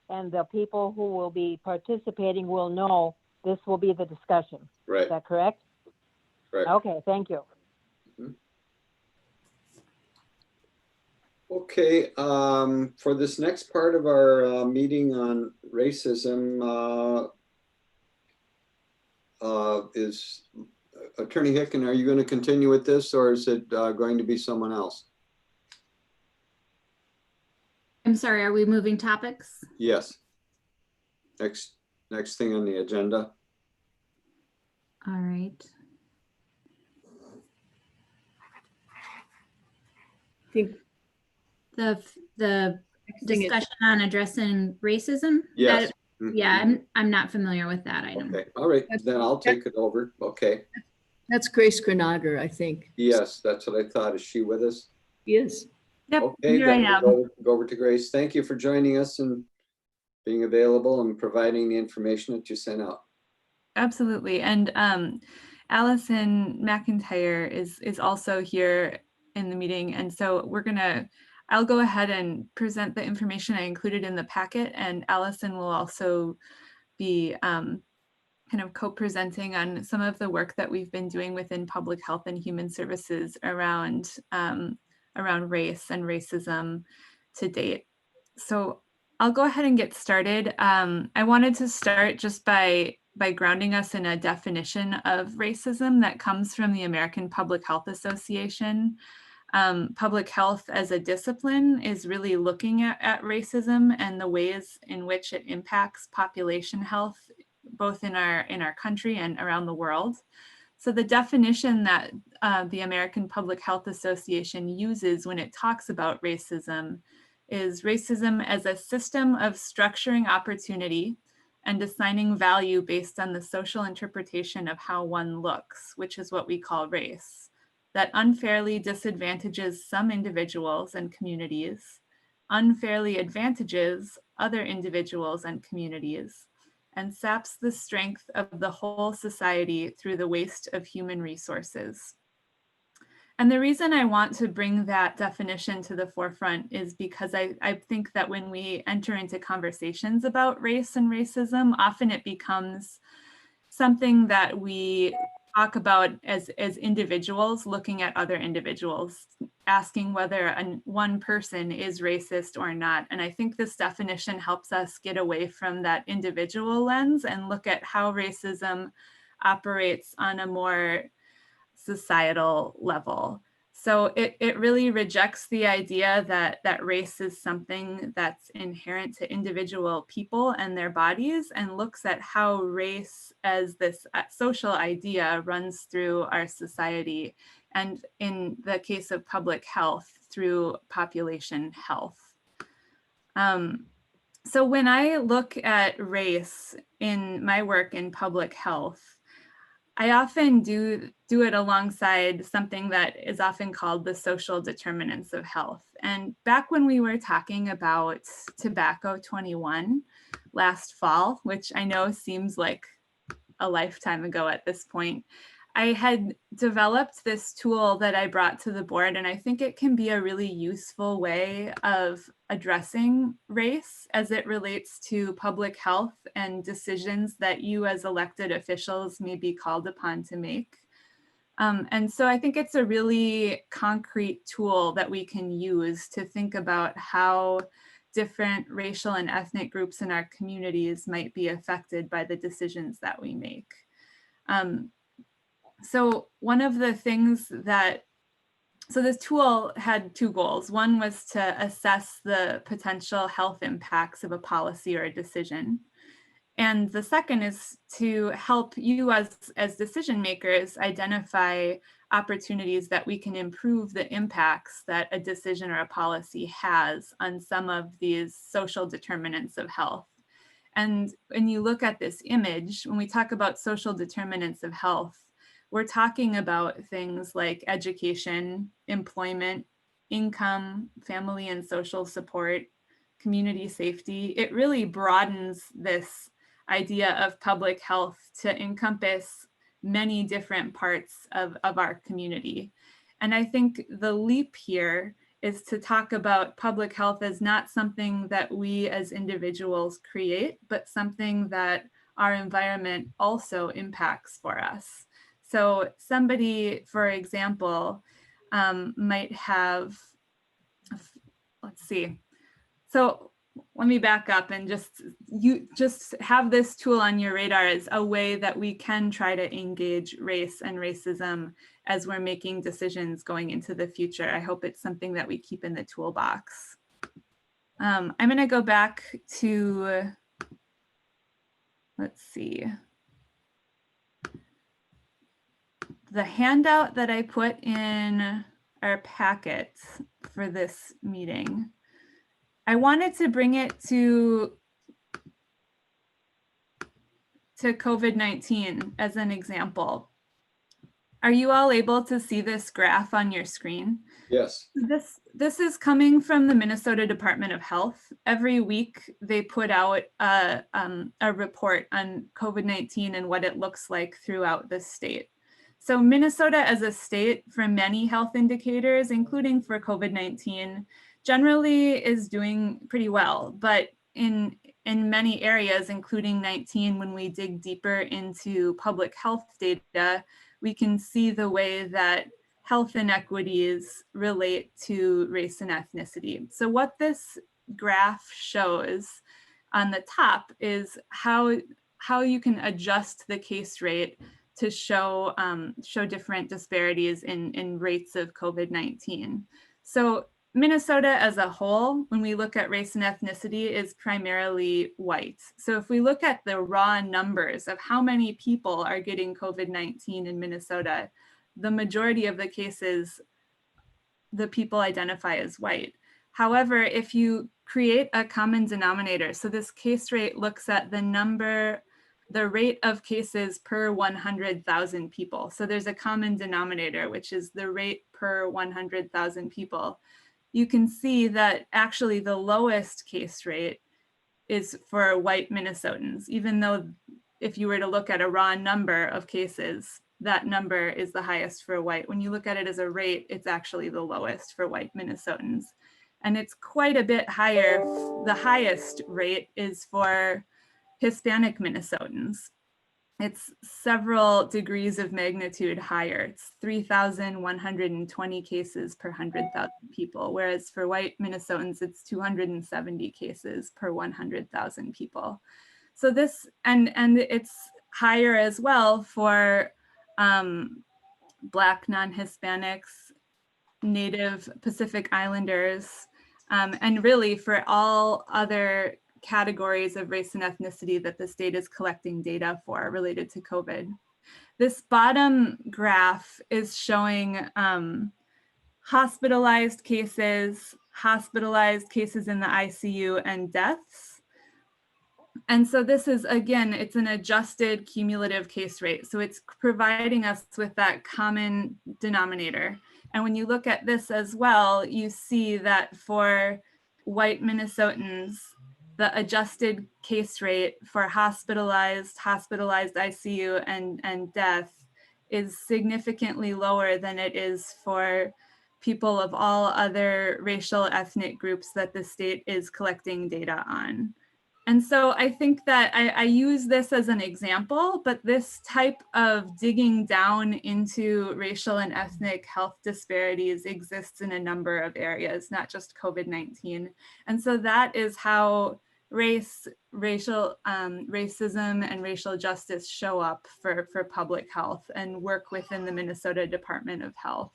and the people who will be participating will know this will be the discussion. Right. Is that correct? Correct. Okay, thank you. Okay, for this next part of our meeting on racism, is Attorney Hicken, are you going to continue with this, or is it going to be someone else? I'm sorry, are we moving topics? Yes. Next thing on the agenda. All right. I think the discussion on addressing racism? Yes. Yeah, I'm not familiar with that item. Okay, all right, then I'll take it over. Okay. that's Grace Grenager, I think. Yes, that's what I thought. Is she with us? Yes. Yep, Okay, here I then am. we'll go over to Grace. Thank you for joining us and being available and providing the information that you sent out. Absolutely. And Allison McIntyre is also here in the meeting. And so I'll go ahead and present the information I included in the packet, and Allison will also be kind of co-presenting on some of the work that we've been doing within public health and human services around race and racism to date. So I'll go ahead and get started. I wanted to start just by grounding us in a definition of racism that comes from the American Public Health Association. Public health as a discipline is really looking at racism and the ways in which it impacts population health, both in our country and around the world. So the definition that the American Public Health Association uses when it talks about racism is racism as a system of structuring opportunity and assigning value based on the social interpretation of how one looks, which is what we call race, that unfairly disadvantages some individuals and communities, unfairly advantages other individuals and communities, and saps the strength of the whole society through the waste of human resources. And the reason I want to bring that definition to the forefront is because I think that when we enter into conversations about race and racism, often it becomes something that we talk about as individuals looking at other individuals, asking whether one person is racist or not. And I think this definition helps us get away from that individual lens and look at how racism operates on a more societal level. So it really rejects the idea that race is something that's inherent to individual people and their bodies, and looks at how race as this social idea runs through our society, and in the case of public health, through population health. So when I look at race in my work in public health, I often do it alongside something that is often called the social determinants of health. And back when we were talking about Tobacco 21 last fall, which I know seems like a lifetime ago at this point, I had developed this tool that I brought to the board, and I think it can be a really useful way of addressing race as it relates to public health and decisions that you as elected officials may be called upon to make. And so I think it's a really concrete tool that we can use to think about how different racial and ethnic groups in our communities might be affected by the decisions that we make. So one of the things so this tool had two goals. One was to assess the potential health impacts of a policy or a decision. And the second is to help you as decision makers identify opportunities that we can improve the impacts that a decision or a policy has on some of these social determinants of health. And when you look at this image, when we talk about social determinants of health, we're talking about things like education, employment, income, family and social support, community safety. It really broadens this idea of public health to encompass many different parts of our community. And I think the leap here is to talk about public health as not something that we as individuals create, but something that our environment also impacts for us. So somebody, for example, might have, let's see. So let me back up and just have this tool on your radar as a way that we can try to engage race and racism as we're making decisions going into the future. I hope it's something that we keep in the toolbox. I'm going to go back to, let's see. The handout that I put in our packet for this meeting, I wanted to bring it to COVID-19 as an example. Are you all able to see this graph on your screen? Yes. This is coming from the Minnesota Department of Health. Every week they put out a report on COVID-19 and what it looks like throughout the state. So Minnesota as a state, for many health indicators, including for COVID-19, generally is doing pretty well. But in many areas, including 19, when we dig deeper into public health data, we can see the way that health inequities relate to race and ethnicity. So what this graph shows on the top is how you can adjust the case rate to show different disparities in rates of COVID-19. So Minnesota as a whole, when we look at race and ethnicity, is primarily white. So if we look at the raw numbers of how many people are getting COVID-19 in Minnesota, the majority of the cases, the people identify as white. However, if you create a common denominator, so this case rate looks at the rate of cases per 100,000 people. So there's a common denominator, which is the rate per 100,000 people. You can see that actually the lowest case rate is for white Minnesotans, even though if you were to look at a raw number of cases, that number is the highest for white. When you look at it as a rate, it's actually the lowest for white Minnesotans. And it's quite a bit higher. The highest rate is for Hispanic Minnesotans. It's several degrees of magnitude higher. It's 3,120 cases per 100,000 people, whereas for white Minnesotans, it's 270 cases per 100,000 people. So this, and it's higher as well for Black non-Hispanics, Native Pacific Islanders, and really for all other categories of race and ethnicity that the state is collecting data for related to COVID. This bottom graph is showing hospitalized cases in the ICU, and deaths. And so this is, again, it's an adjusted cumulative case rate. So it's providing us with that common denominator. And when you look at this as well, you see that for white Minnesotans, the adjusted case rate for hospitalized ICU, and death is significantly lower than it is for people of all other racial ethnic groups that the state is collecting data on. And so I think that I use this as an example, but this type of digging down into racial and ethnic health disparities exists in a number of areas, not just COVID-19. And so that is how racism and racial justice show up for public health and work within the Minnesota Department of Health.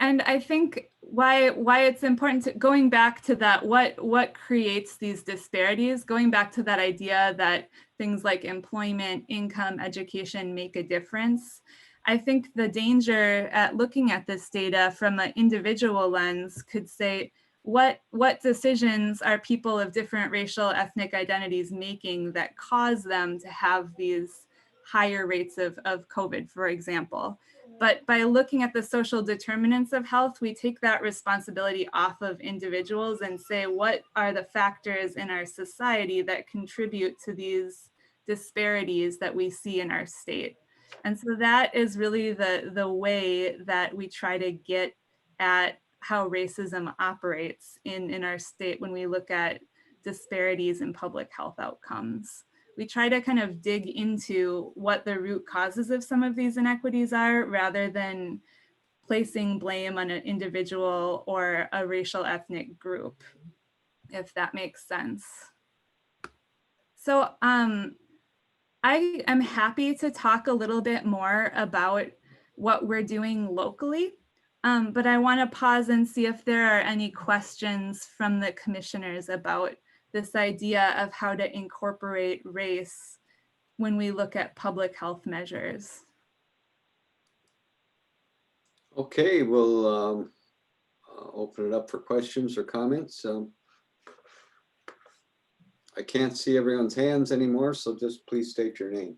And I think why it's important to, going back to that, what creates these disparities, going back to that idea that things like employment, income, education make a difference. I think the danger at looking at this data from an individual lens could say, what decisions are people of different racial ethnic identities making that cause them to have these higher rates of COVID, for example. But by looking at the social determinants of health, we take that responsibility off of individuals and say, what are the factors in our society that contribute to these disparities that we see in our state? And so that is really the way that we try to get at how racism operates in our state when we look at disparities in public health outcomes. We try to kind of dig into what the root causes of some of these inequities are, rather than placing blame on an individual or a racial ethnic group, if that makes sense. So I am happy to talk a little bit more about what we're doing locally, but I want to pause and see if there are any questions from the commissioners about this idea of how to incorporate race when we look at public health measures. Okay, we'll open it up for questions or comments. I can't see everyone's hands anymore, so just please state your name.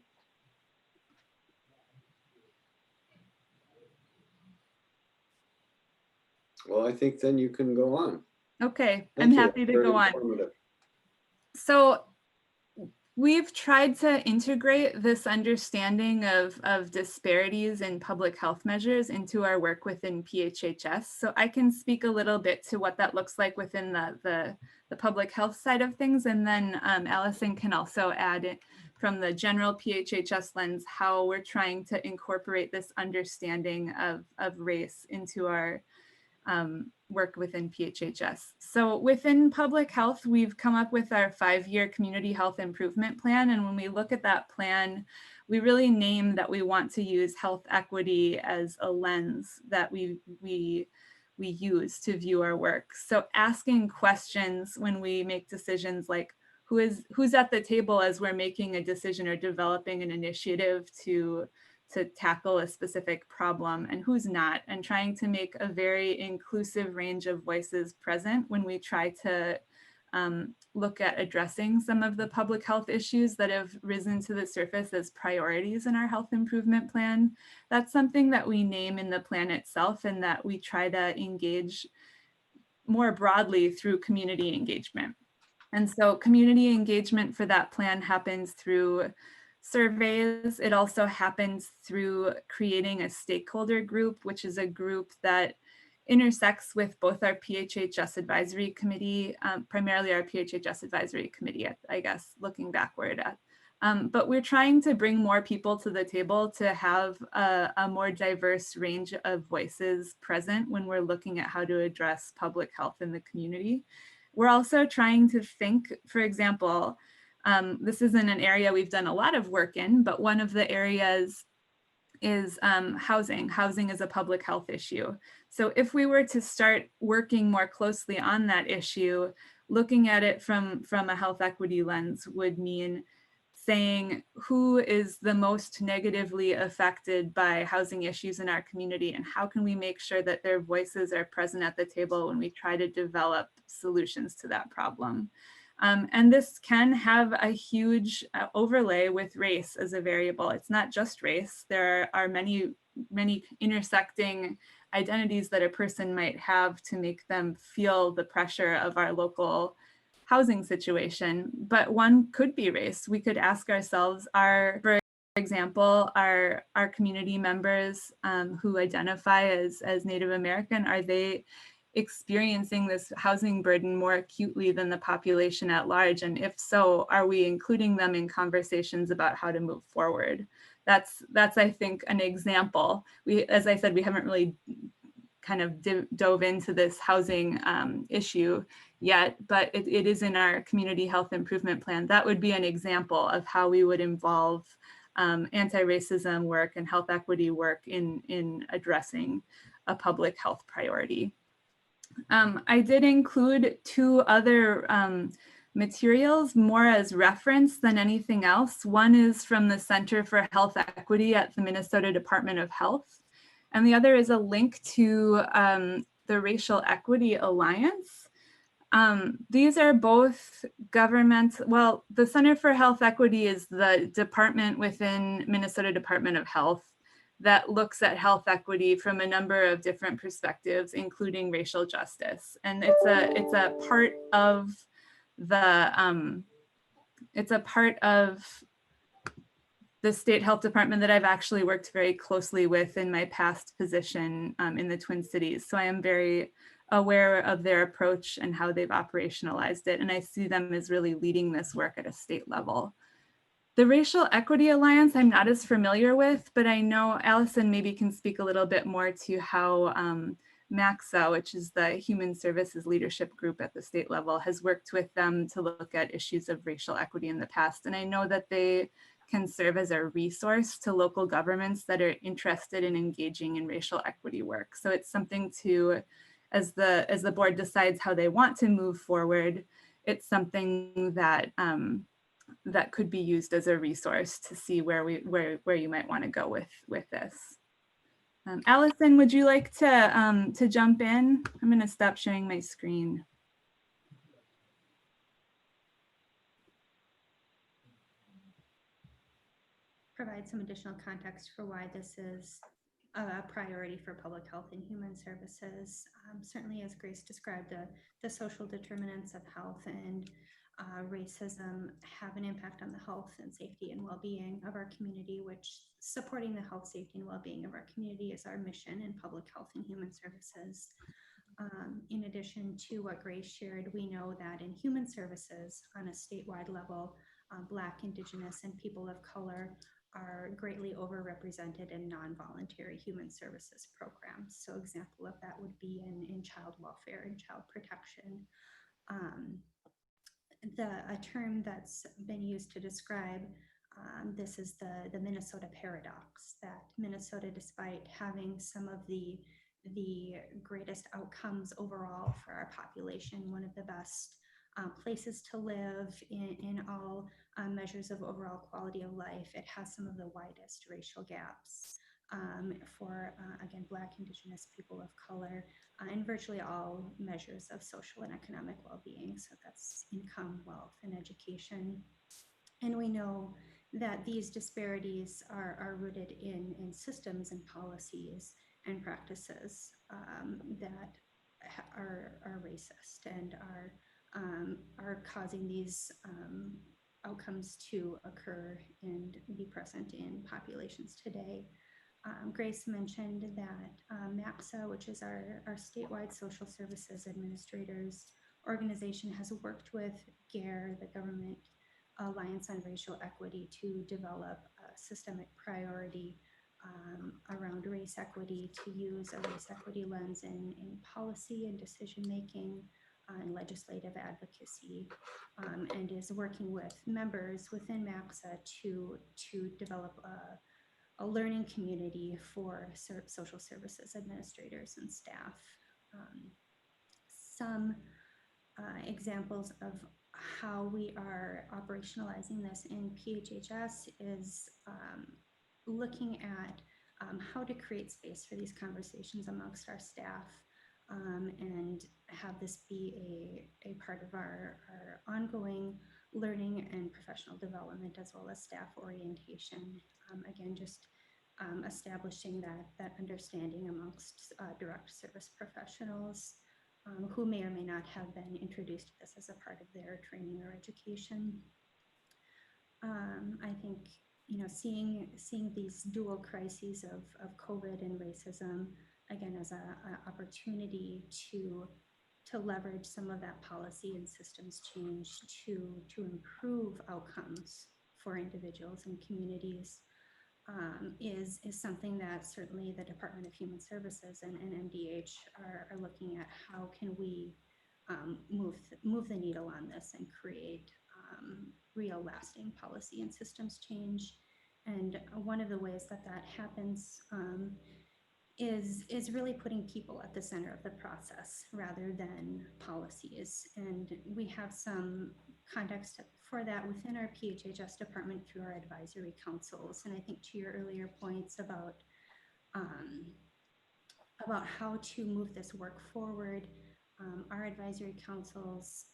Well, I think then you can go on. Okay, I'm happy to go on. So we've tried to integrate this understanding of disparities in public health measures into our work within PHHS. So I can speak a little bit to what that looks like within the public health side of things. And then Allison can also add it from the general PHHS lens, how we're trying to incorporate this understanding of race into our work within PHHS. So within public health, we've come up with our 5-year community health improvement plan. And when we look at that plan, we really name that we want to use health equity as a lens that we use to view our work. So asking questions when we make decisions like who's at the table as we're making a decision or developing an initiative to tackle a specific problem, and who's not, and trying to make a very inclusive range of voices present when we try to look at addressing some of the public health issues that have risen to the surface as priorities in our health improvement plan. That's something that we name in the plan itself, and that we try to engage more broadly through community engagement. And so community engagement for that plan happens through surveys. It also happens through creating a stakeholder group, which is a group that intersects with both our PHHS advisory committee, primarily our PHHS advisory committee, I guess, looking backward at. But we're trying to bring more people to the table to have a more diverse range of voices present when we're looking at how to address public health in the community. We're also trying to think, for example, this isn't an area we've done a lot of work in, but one of the areas is housing. Housing is a public health issue. So if we were to start working more closely on that issue, looking at it from a health equity lens would mean saying who is the most negatively affected by housing issues in our community, and how can we make sure that their voices are present at the table when we try to develop solutions to that problem. And this can have a huge overlay with race as a variable. It's not just race. There are many intersecting identities that a person might have to make them feel the pressure of our local housing situation, but one could be race. We could ask ourselves, for example, our community members who identify as Native American, are they experiencing this housing burden more acutely than the population at large? And if so, are we including them in conversations about how to move forward? That's I think, an example. As I said, we haven't really kind of dove into this housing issue yet, but it is in our community health improvement plan. That would be an example of how we would involve anti-racism work and health equity work in addressing a public health priority. I did include 2 other materials more as reference than anything else. One is from the Center for Health Equity at the Minnesota Department of Health, and the other is a link to the Racial Equity Alliance. These are both government, well, the Center for Health Equity is the department within Minnesota Department of Health that looks at health equity from a number of different perspectives, including racial justice. And it's a part of the state health department that I've actually worked very closely with in my past position in the Twin Cities. So I am very aware of their approach and how they've operationalized it. And I see them as really leading this work at a state level. The Racial Equity Alliance, I'm not as familiar with, but I know Allison maybe can speak a little bit more to how MACSA, which is the Human Services Leadership Group at the state level, has worked with them to look at issues of racial equity in the past. And I know that they can serve as a resource to local governments that are interested in engaging in racial equity work. So it's something to, as the board decides how they want to move forward, it's something that that could be used as a resource to see where you might want to go with this. Allison, would you like to jump in? I'm going to stop sharing my screen. Provide some additional context for why this is a priority for public health and human services. Certainly, as Grace described, the social determinants of health and racism have an impact on the health and safety and well-being of our community, which supporting the health, safety, and well-being of our community is our mission in public health and human services. In addition to what Grace shared, we know that in human services on a statewide level, Black, Indigenous, and people of color are greatly overrepresented in non-voluntary human services programs. So example of that would be in child welfare and child protection. A term that's been used to describe this is the Minnesota paradox, that Minnesota, despite having some of the greatest outcomes overall for our population, one of the best places to live in all measures of overall quality of life, it has some of the widest racial gaps for, again, Black, Indigenous, people of color, in virtually all measures of social and economic well-being. So that's income, wealth, and education. And we know that these disparities are rooted in systems and policies and practices that are racist and are are causing these outcomes to occur and be present in populations today. Grace mentioned that MAPSA, which is our statewide social services administrators organization, has worked with GARE, the Government Alliance on Racial Equity, to develop a systemic priority around race equity, to use a race equity lens in policy and decision making and legislative advocacy, and is working with members within MAPSA to develop a learning community for social services administrators and staff. Some examples of how we are operationalizing this in PHHS is looking at how to create space for these conversations amongst our staff, and have this be a part of our ongoing learning and professional development, as well as staff orientation. Again, just establishing that understanding amongst direct service professionals who may or may not have been introduced to this as a part of their training or education. I think, you know, seeing these dual crises of COVID and racism, again, as an opportunity to leverage some of that policy and systems change to improve outcomes for individuals and communities, is something that certainly the Department of Human Services and MDH are looking at. How can we move the needle on this and create real lasting policy and systems change? And one of the ways that happens is really putting people at the center of the process rather than policies. And we have some context for that within our PHHS department through our advisory councils. And I think to your earlier points about how to move this work forward, our advisory councils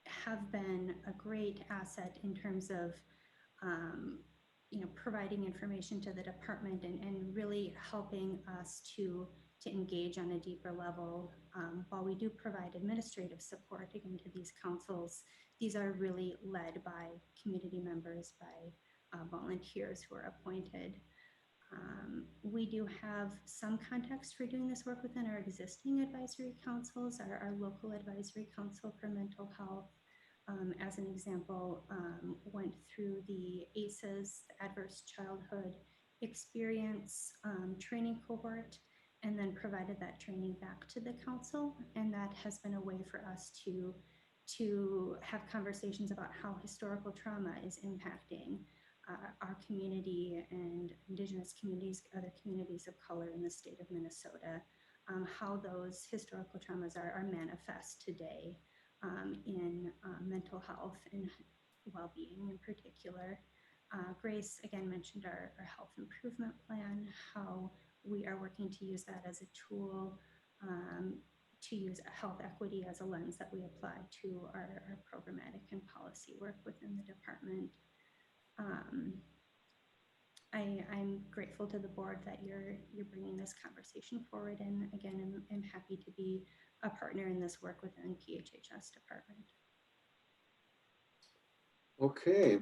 have been a great asset in terms of you know, providing information to the department and really helping us to engage on a deeper level. While we do provide administrative support again to these councils, these are really led by community members, by volunteers who are appointed. We do have some context for doing this work within our existing advisory councils, our local advisory council for mental health. As an example, went through the ACEs, Adverse Childhood Experience training cohort, and then provided that training back to the council. And that has been a way for us to have conversations about how historical trauma is impacting our community and Indigenous communities, other communities of color in the state of Minnesota, how those historical traumas are manifest today in mental health and well-being in particular. Grace again mentioned our health improvement plan, how we are working to use that as a tool to use health equity as a lens that we apply to our programmatic and policy work within the department. I'm grateful to the board that you're bringing this conversation forward, and again, I'm happy to be a partner in this work within PHHS department. Okay,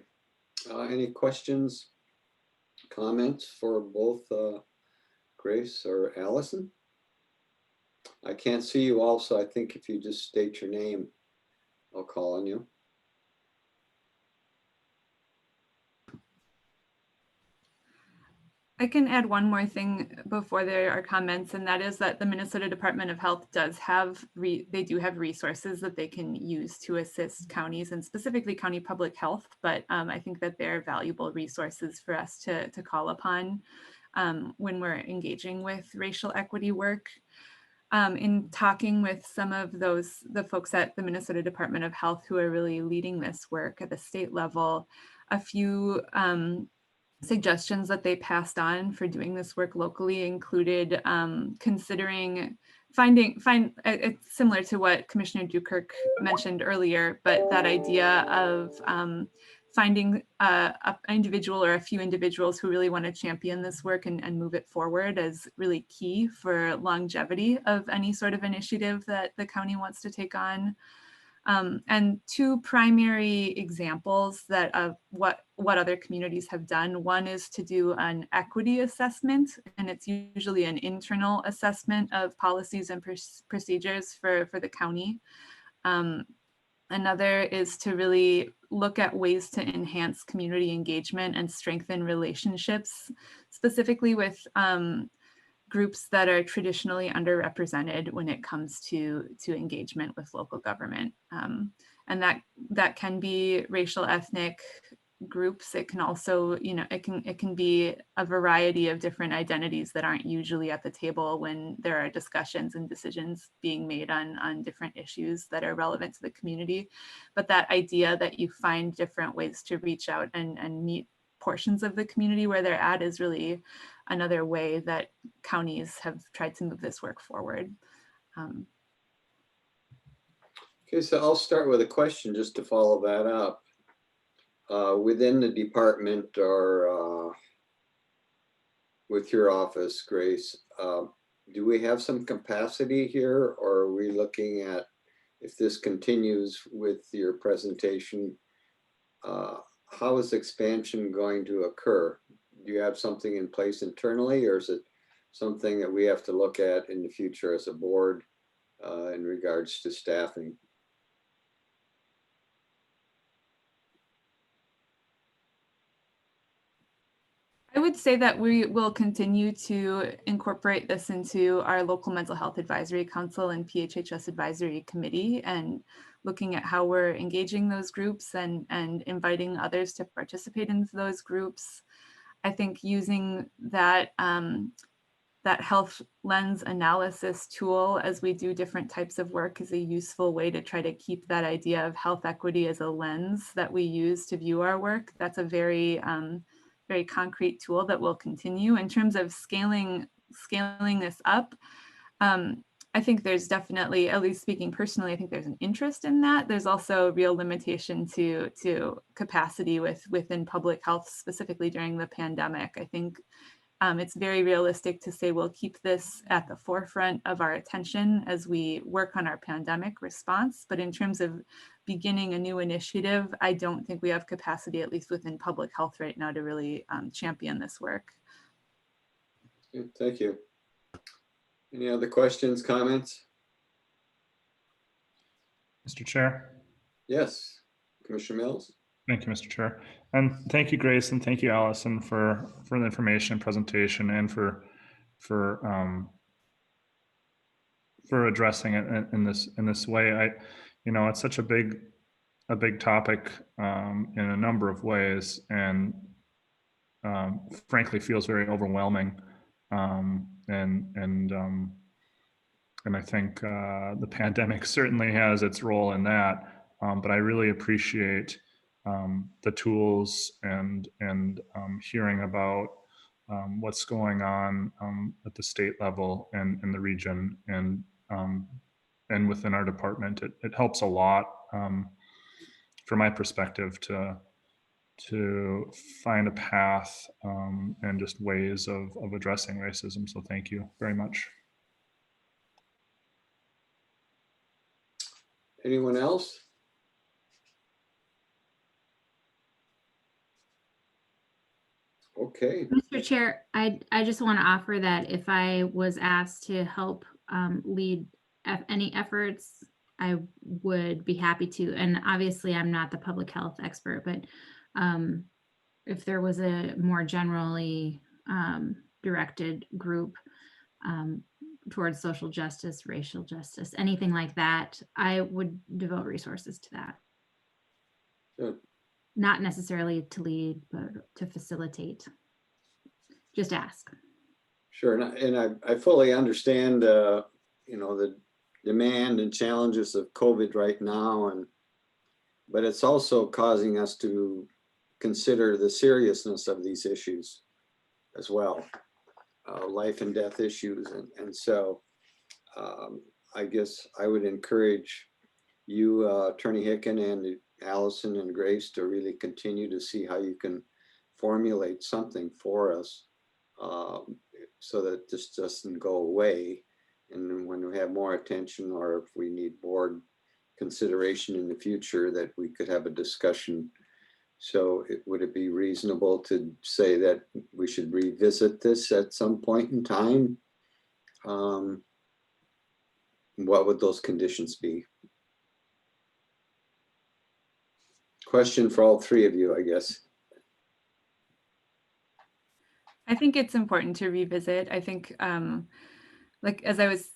any questions, comments for both Grace or Allison? I can't see you all, so I think if you just state your name, I'll call on you. I can add one more thing before there are comments, and that is that the Minnesota Department of Health does have, they do have resources that they can use to assist counties and specifically county public health. But I think that they're valuable resources for us to call upon when we're engaging with racial equity work. In talking with some of the folks at the Minnesota Department of Health who are really leading this work at the state level, a few suggestions that they passed on for doing this work locally included considering it's similar to what Commissioner Dukirk mentioned earlier, but that idea of finding an individual or a few individuals who really want to champion this work and move it forward as really key for longevity of any sort of initiative that the county wants to take on. And two primary examples that of what other communities have done. One is to do an equity assessment, and it's usually an internal assessment of policies and procedures for the county. Another is to really look at ways to enhance community engagement and strengthen relationships, specifically with groups that are traditionally underrepresented when it comes to engagement with local government. And that can be racial, ethnic groups. It can also, it can be a variety of different identities that aren't usually at the table when there are discussions and decisions being made on different issues that are relevant to the community. But that idea that you find different ways to reach out and meet portions of the community where they're at is really another way that counties have tried to move this work forward. Okay, so I'll start with a question just to follow that up. Within the department or with your office, Grace, do we have some capacity here, or are we looking at, if this continues with your presentation, how is expansion going to occur? Do you have something in place internally, or is it something that we have to look at in the future as a board in regards to staffing? I would say that we will continue to incorporate this into our local mental health advisory council and PHHS advisory committee, and looking at how we're engaging those groups and inviting others to participate in those groups. I think using that that health lens analysis tool as we do different types of work is a useful way to try to keep that idea of health equity as a lens that we use to view our work. That's a very very concrete tool that will continue. In terms of scaling this up, I think there's definitely, at least speaking personally, I think there's an interest in that. There's also a real limitation to capacity within public health, specifically during the pandemic. I think it's very realistic to say we'll keep this at the forefront of our attention as we work on our pandemic response. But in terms of beginning a new initiative, I don't think we have capacity, at least within public health right now, to really champion this work. Good, thank you. Any other questions, comments? Mr. Chair. Yes, Commissioner Mills. Thank you, Mr. Chair. And thank you, Grace, and thank you, Allison, for the information and presentation, and for addressing it in this way. It's such a big topic in a number of ways, and frankly feels very overwhelming. And I think the pandemic certainly has its role in that. But I really appreciate the tools and hearing about what's going on at the state level and in the region and within our department. It helps a lot from my perspective to find a path and just ways of addressing racism. So thank you very much. Anyone else? Okay. Mr. Chair, I just want to offer that if I was asked to help lead any efforts, I would be happy to. And obviously I'm not the public health expert, but if there was a more generally directed group towards social justice, racial justice, anything like that, I would devote resources to that. Good. Not necessarily to lead, but to facilitate. Just ask. Sure, and I fully understand, the demand and challenges of COVID right now, but it's also causing us to consider the seriousness of these issues as well, life and death issues, and so I guess I would encourage you, Attorney Hicken, and Allison and Grace, to really continue to see how you can formulate something for us so that this doesn't go away. And when we have more attention, or if we need board consideration in the future that we could have a discussion. So would it be reasonable to say that we should revisit this at some point in time? What would those conditions be? Question for all three of you, I guess. I think it's important to revisit. I think, like as I was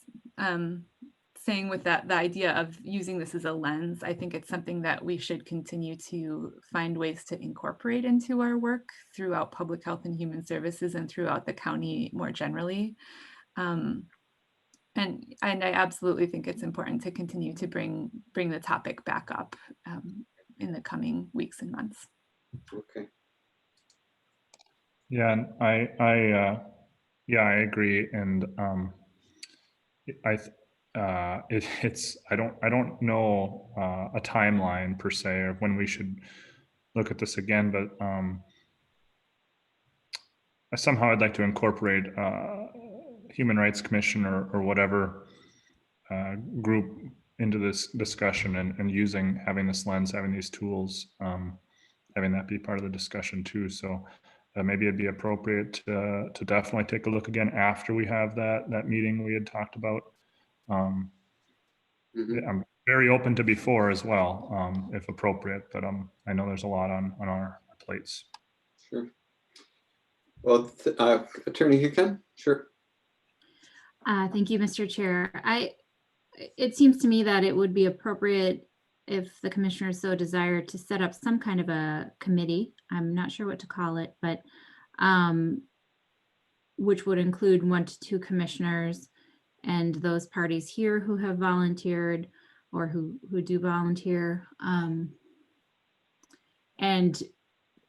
saying with that, the idea of using this as a lens, I think it's something that we should continue to find ways to incorporate into our work throughout public health and human services and throughout the county more generally. And I absolutely think it's important to continue to bring the topic back up in the coming weeks and months. Okay. Yeah, and I agree, and I don't know a timeline per se or when we should look at this again, but somehow I'd like to incorporate Human Rights Commission or whatever group into this discussion and having this lens, having these tools, having that be part of the discussion too. So maybe it'd be appropriate to definitely take a look again after we have that meeting we had talked about. I'm very open to before as well, if appropriate, but I know there's a lot on our plates. Sure. Well, Attorney Hicken, sure. Thank you, Mr. Chair. It seems to me that it would be appropriate if the commissioners so desire to set up some kind of a committee. I'm not sure what to call it, but which would include 1 to 2 commissioners and those parties here who have volunteered or who do volunteer, and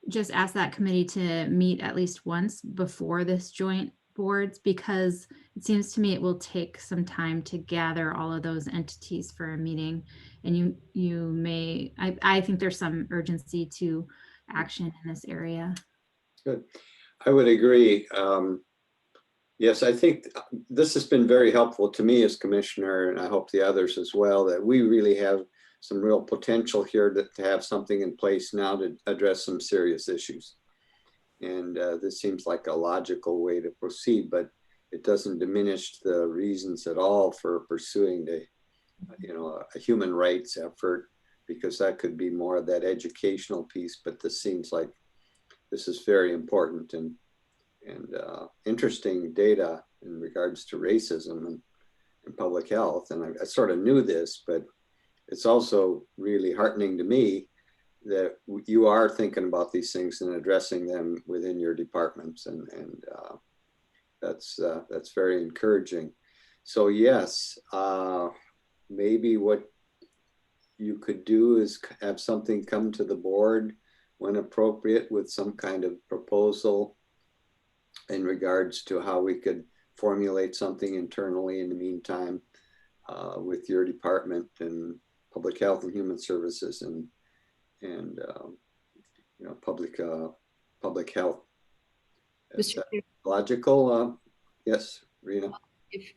just ask that committee to meet at least once before this joint boards, because it seems to me it will take some time to gather all of those entities for a meeting, and I think there's some urgency to action in this area. Good. I would agree. Yes, I think this has been very helpful to me as commissioner, and I hope the others as well, that we really have some real potential here to have something in place now to address some serious issues. And this seems like a logical way to proceed, but it doesn't diminish the reasons at all for pursuing a human rights effort, because that could be more of that educational piece. But this seems like this is very important and interesting data in regards to racism and public health. And I sort of knew this, but it's also really heartening to me that you are thinking about these things and addressing them within your departments, and that's very encouraging. So yes, maybe what you could do is have something come to the board when appropriate with some kind of proposal in regards to how we could formulate something internally in the meantime with your department and public health and human services and public health. Logical. Yes, Rena.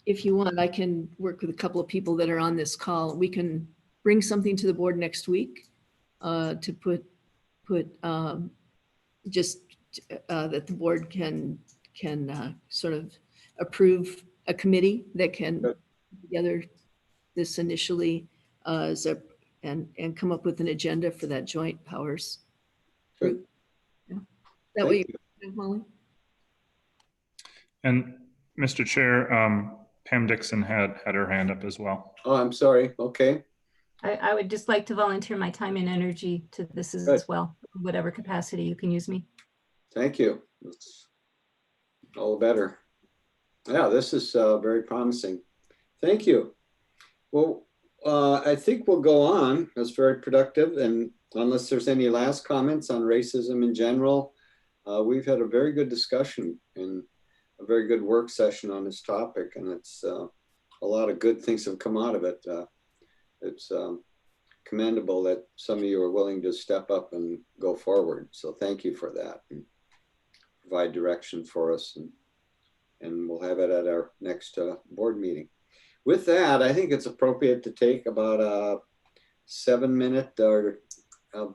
If you want, I can work with a couple of people that are on this call. We can bring something to the board next week to put just that the board can sort of approve a committee that can put together this initially and come up with an agenda for that joint powers group. Yeah. That way, Molly. And Mr. Chair, Pam Dixon had her hand up as well. Oh, I'm sorry. Okay. I would just like to volunteer my time and energy to this as well, whatever capacity you can use me. Thank you. That's all the better. Yeah, this is very promising. Thank you. Well, I think we'll go on. That's very productive. And unless there's any last comments on racism in general, we've had a very good discussion and a very good work session on this topic. And it's a lot of good things have come out of it. It's commendable that some of you are willing to step up and go forward. So thank you for that and provide direction for us. And we'll have it at our next board meeting. With that, I think it's appropriate to take about a 7-minute or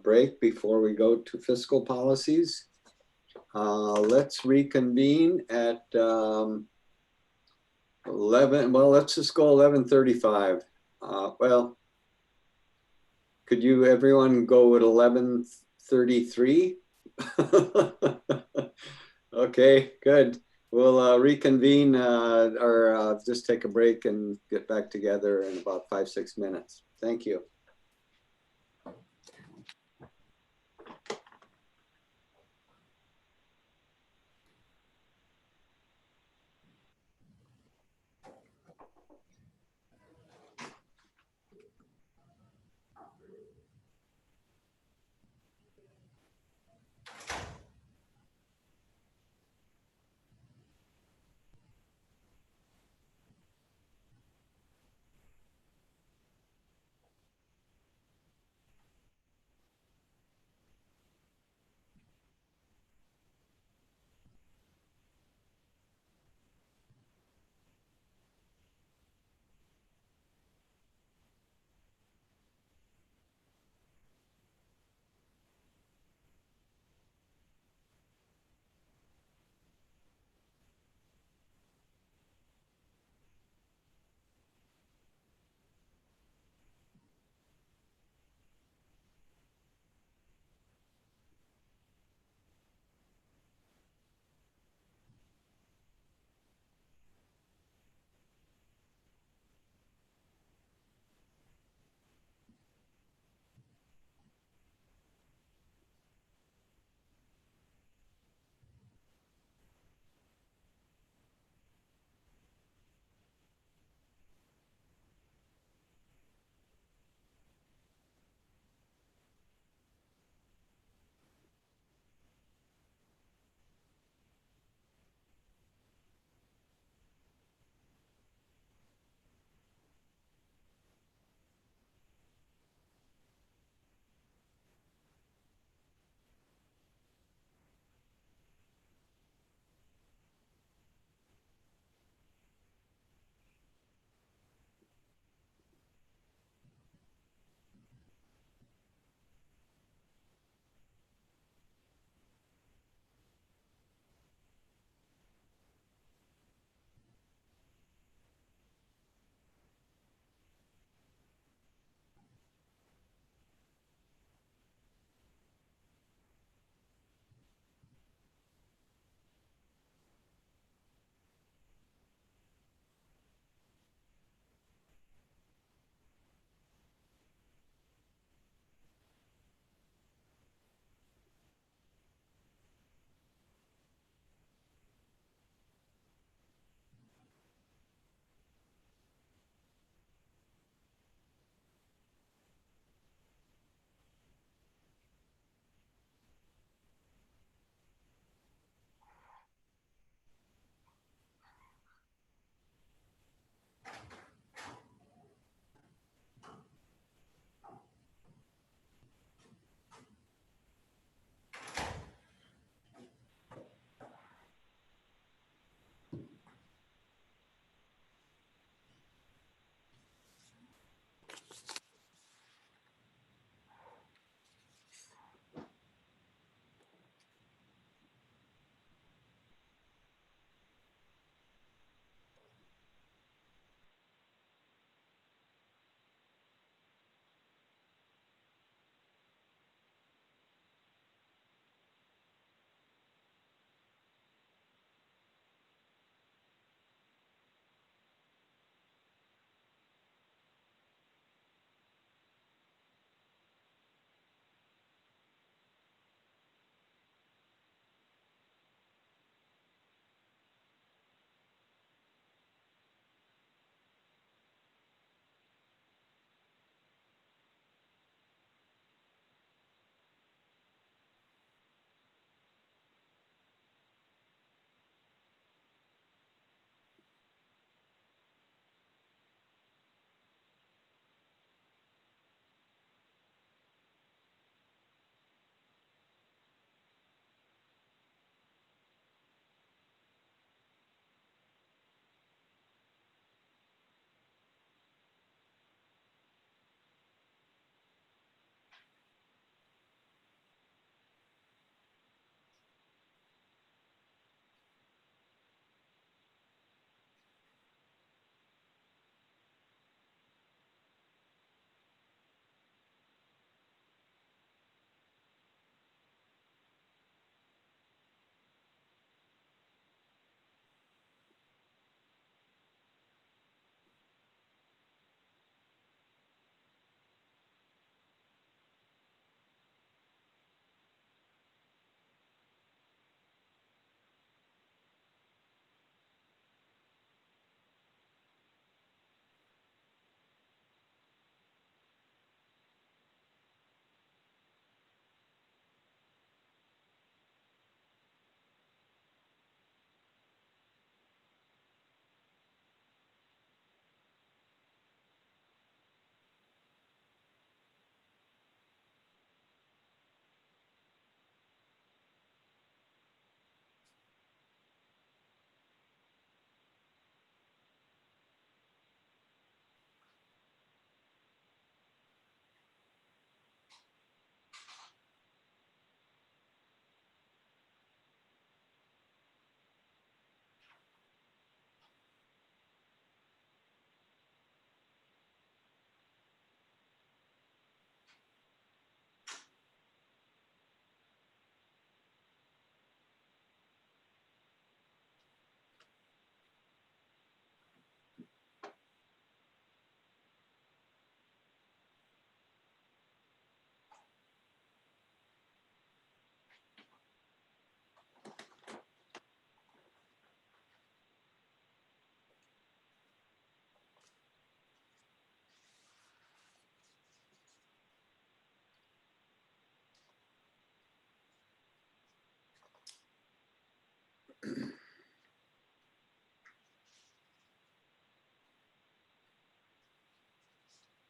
break before we go to fiscal policies. Let's reconvene at 11. Well, let's just go 11:35. Well, could you everyone go at 11:33? Okay, good. We'll reconvene or just take a break and get back together in about 5-6 minutes. Thank you.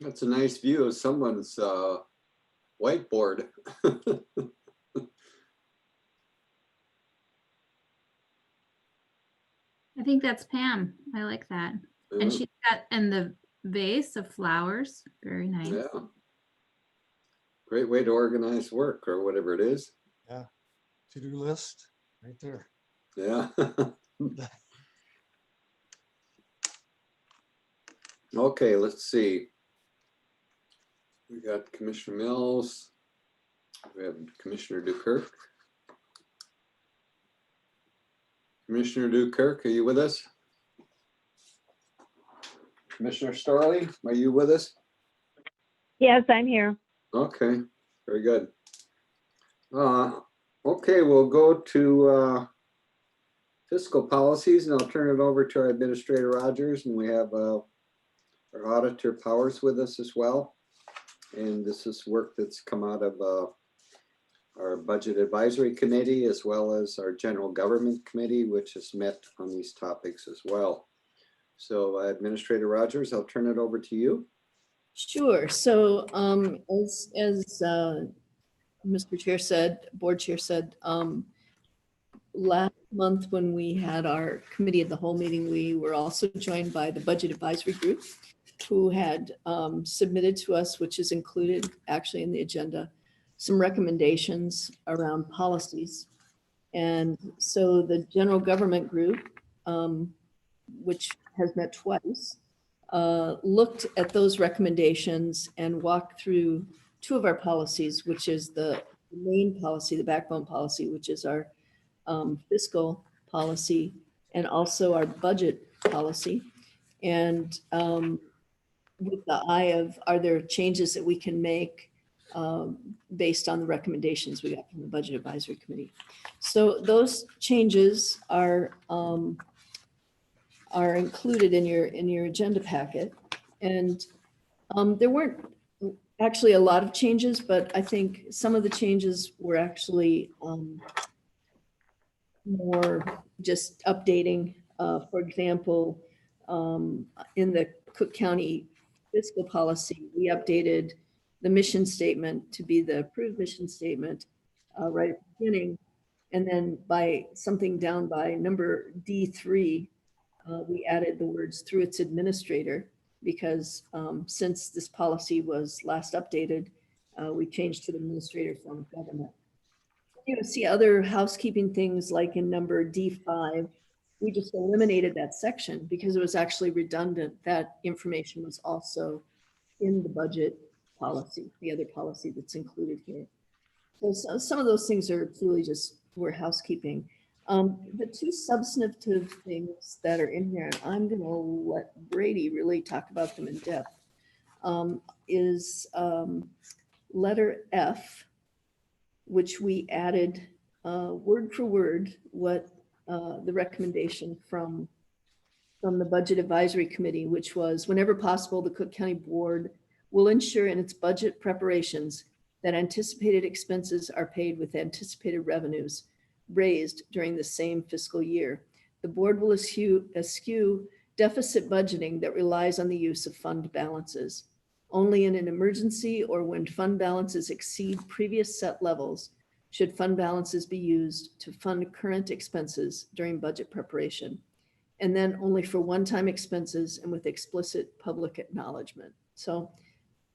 That's a nice view of someone's whiteboard. I think that's Pam. I like that. And she's got, and the vase of flowers. Very nice. Yeah. Great way to organize work or whatever it is. Yeah. To-do list right there. Yeah. Okay, let's see. We got Commissioner Mills. We have Commissioner Dukirk. Commissioner Dukirk, are you with us? Commissioner Starley, are you with us? Yes, I'm here. Okay, very good. Okay, we'll go to fiscal policies, and I'll turn it over to our Administrator Rogers, and we have our Auditor Powers with us as well. And this is work that's come out of our Budget Advisory Committee, as well as our General Government Committee, which has met on these topics as well. So Administrator Rogers, I'll turn it over to you. Sure. So as Mr. Chair said, Board Chair said, last month when we had our Committee of the Whole meeting, we were also joined by the Budget Advisory Group, who had submitted to us, which is included actually in the agenda, some recommendations around policies. And so the General Government Group, which has met twice, looked at those recommendations and walked through two of our policies, which is the main policy, the backbone policy, which is our fiscal policy, and also our budget policy. And with the eye of, are there changes that we can make based on the recommendations we got from the Budget Advisory Committee? So those changes are included in your agenda packet. And there weren't actually a lot of changes, but I think some of the changes were actually more just updating. For example, in the Cook County fiscal policy, we updated the mission statement to be the approved mission statement right at the beginning. And then by something down by number D3, we added the words through its administrator, because since this policy was last updated, we changed to the administrator form of government. You see other housekeeping things like in number D5, we just eliminated that section because it was actually redundant. That information was also in the budget policy, the other policy that's included here. So some of those things are truly just were housekeeping. The two substantive things that are in here, and I'm going to let Brady really talk about them in depth, is letter F, which we added word for word what the recommendation from the Budget Advisory Committee, which was whenever possible, the Cook County Board will ensure in its budget preparations that anticipated expenses are paid with anticipated revenues raised during the same fiscal year. The board will eschew deficit budgeting that relies on the use of fund balances. Only in an emergency or when fund balances exceed previous set levels should fund balances be used to fund current expenses during budget preparation, and then only for one-time expenses and with explicit public acknowledgement. So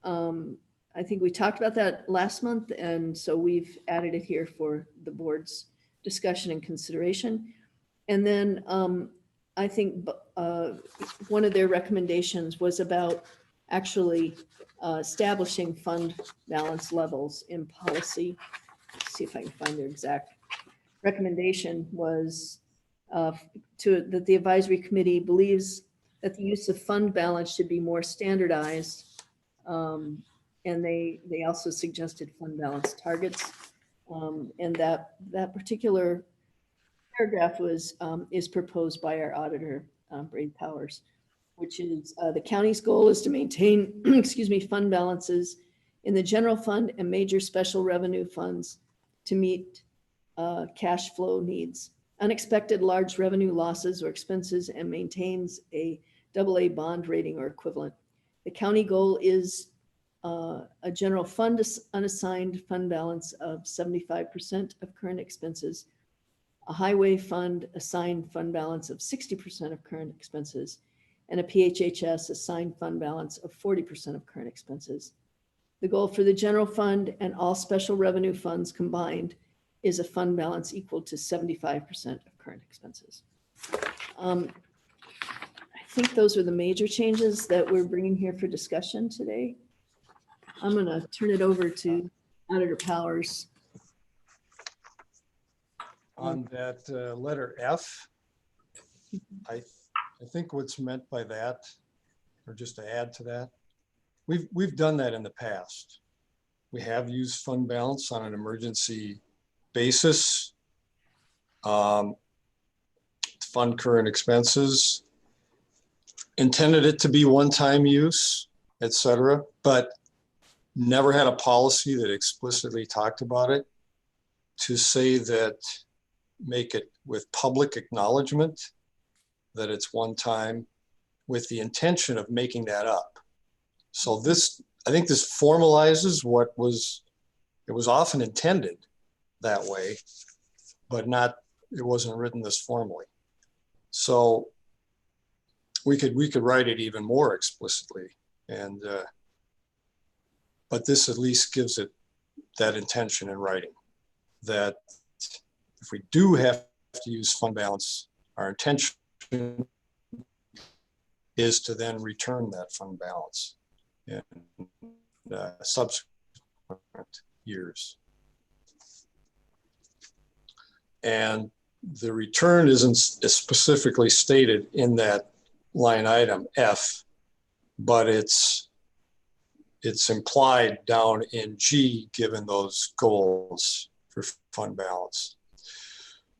I think we talked about that last month, and so we've added it here for the board's discussion and consideration. And then I think one of their recommendations was about actually establishing fund balance levels in policy. Let's see if I can find their exact recommendation was that the advisory committee believes that the use of fund balance should be more standardized. And they also suggested fund balance targets. And that particular paragraph is proposed by our auditor, Brady Powers, which is the county's goal is to maintain, fund balances in the general fund and major special revenue funds to meet cash flow needs, unexpected large revenue losses or expenses, and maintains a AA bond rating or equivalent. The county goal is a general fund unassigned fund balance of 75% of current expenses, a highway fund assigned fund balance of 60% of current expenses, and a PHHS assigned fund balance of 40% of current expenses. The goal for the general fund and all special revenue funds combined is a fund balance equal to 75% of current expenses. I think those are the major changes that we're bringing here for discussion today. I'm going to turn it over to Auditor Powers. On that letter F, I think what's meant by that, or just to add to that, we've done that in the past. We have used fund balance on an emergency basis, fund current expenses, intended it to be one-time use, etc., but never had a policy that explicitly talked about it. To say that, make it with public acknowledgement that it's one time, with the intention of making that up. So this, I think this formalizes what was, it was often intended that way, but not, it wasn't written this formally. So we could write it even more explicitly, and but this at least gives it that intention in writing, that if we do have to use fund balance, our intention is to then return that fund balance in subsequent years. And the return isn't specifically stated in that line item F, but it's implied down in G, given those goals for fund balance.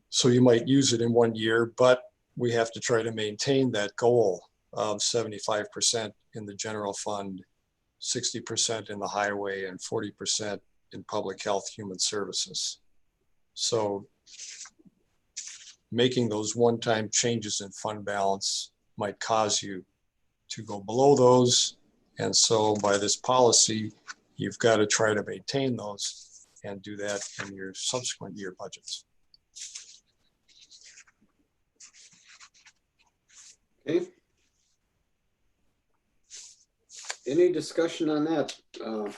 So you might use it in 1 year, but we have to try to maintain that goal of 75% in the general fund, 60% in the highway, and 40% in public health human services. So making those one-time changes in fund balance might cause you to go below those. And so by this policy, you've got to try to maintain those and do that in your subsequent year budgets. Okay. Any discussion on that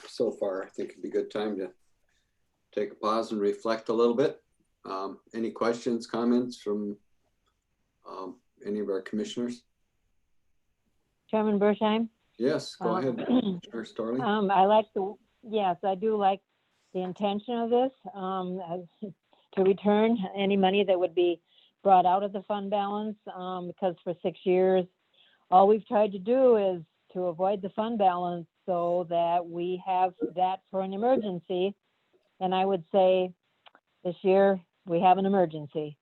so far? I think it'd be a good time to take a pause and reflect a little bit. Any questions, comments from any of our commissioners? Chairman Bertheim? Yes, go ahead, Chair Storley. I like yes, I do like the intention of this, to return any money that would be brought out of the fund balance, because for 6 years, all we've tried to do is to avoid the fund balance so that we have that for an emergency. And I would say this year we have an emergency.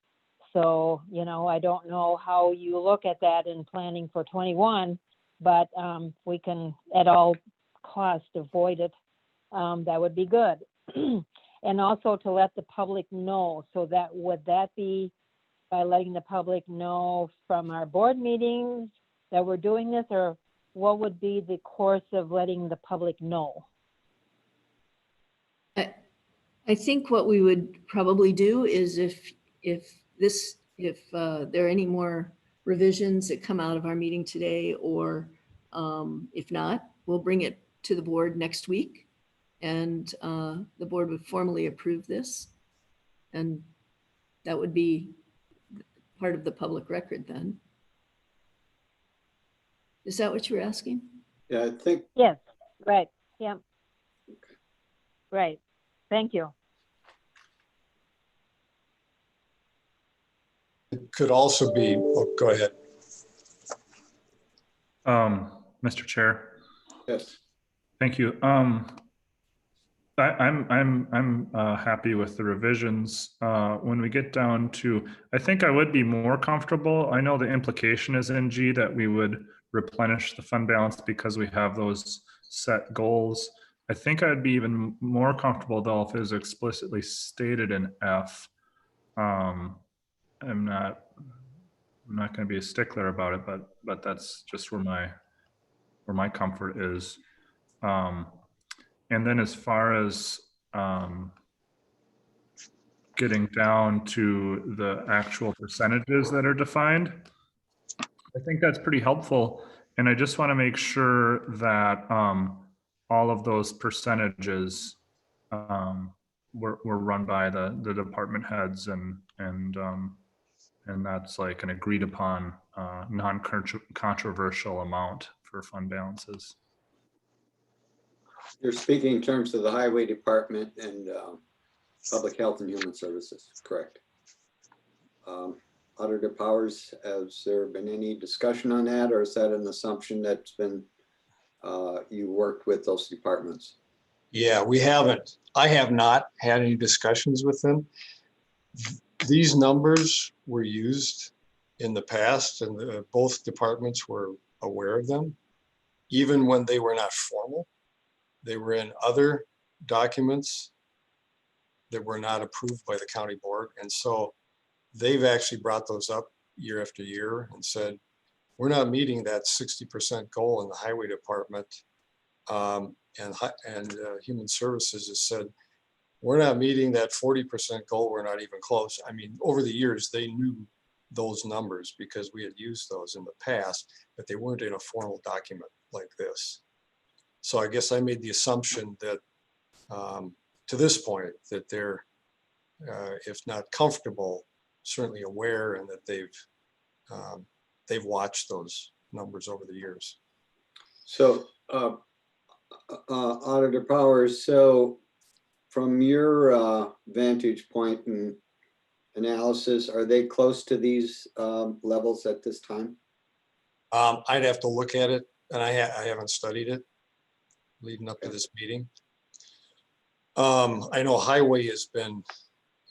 So, you know, I don't know how you look at that in planning for 21, but we can at all costs avoid it. That would be good. And also to let the public know, so that would that be by letting the public know from our board meetings that we're doing this, or what would be the course of letting the public know? I think what we would probably do is if there are any more revisions that come out of our meeting today, or if not, we'll bring it to the board next week, and the board would formally approve this, and that would be part of the public record then. Is that what you were asking? Yeah, I think. Yes, right. Yeah. Okay. Right. Thank you. It could also be, oh, go ahead. Mr. Chair. Yes. Thank you. I'm happy with the revisions. When we get down to, I think I would be more comfortable. I know the implication is in G that we would replenish the fund balance because we have those set goals. I think I'd be even more comfortable though if it was explicitly stated in F. I'm not going to be a stickler about it, but that's just where my where my comfort is. And then as far as getting down to the actual percentages that are defined, I think that's pretty helpful. And I just want to make sure that all of those percentages were run by the department heads, and that's like an agreed upon non-controversial amount for fund balances. You're speaking in terms of the highway department and public health and human services, correct? Auditor Powers, has there been any discussion on that, or is that an assumption that's been, you worked with those departments? Yeah, we haven't. I have not had any discussions with them. These numbers were used in the past, and both departments were aware of them, even when they were not formal. They were in other documents that were not approved by the county board. And so they've actually brought those up year after year and said, we're not meeting that 60% goal in the highway department. And human services has said, we're not meeting that 40% goal. We're not even close. I mean, over the years, they knew those numbers because we had used those in the past, but they weren't in a formal document like this. So I guess I made the assumption that to this point that they're, if not comfortable, certainly aware, and that they've watched those numbers over the years. So Auditor Powers, so from your vantage point and analysis, are they close to these levels at this time? I'd have to look at it, and I haven't studied it leading up to this meeting. I know highway has been,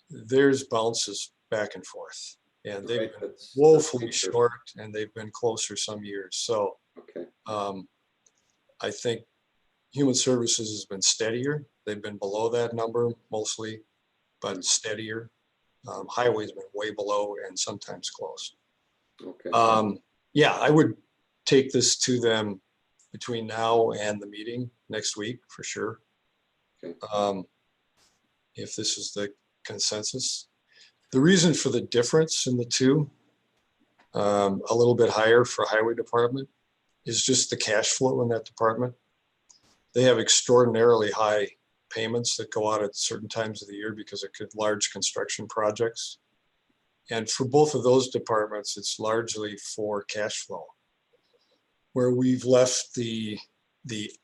there's bounces back and forth, and they've been woefully short, and they've been closer some years. So okay. I think human services has been steadier. They've been below that number mostly, but steadier. Highway's been way below and sometimes close. Okay. Yeah, I would take this to them between now and the meeting next week for sure. Okay. If this is the consensus. The reason for the difference in the two, a little bit higher for highway department, is just the cash flow in that department. They have extraordinarily high payments that go out at certain times of the year because of large construction projects. And for both of those departments, it's largely for cash flow, where we've left the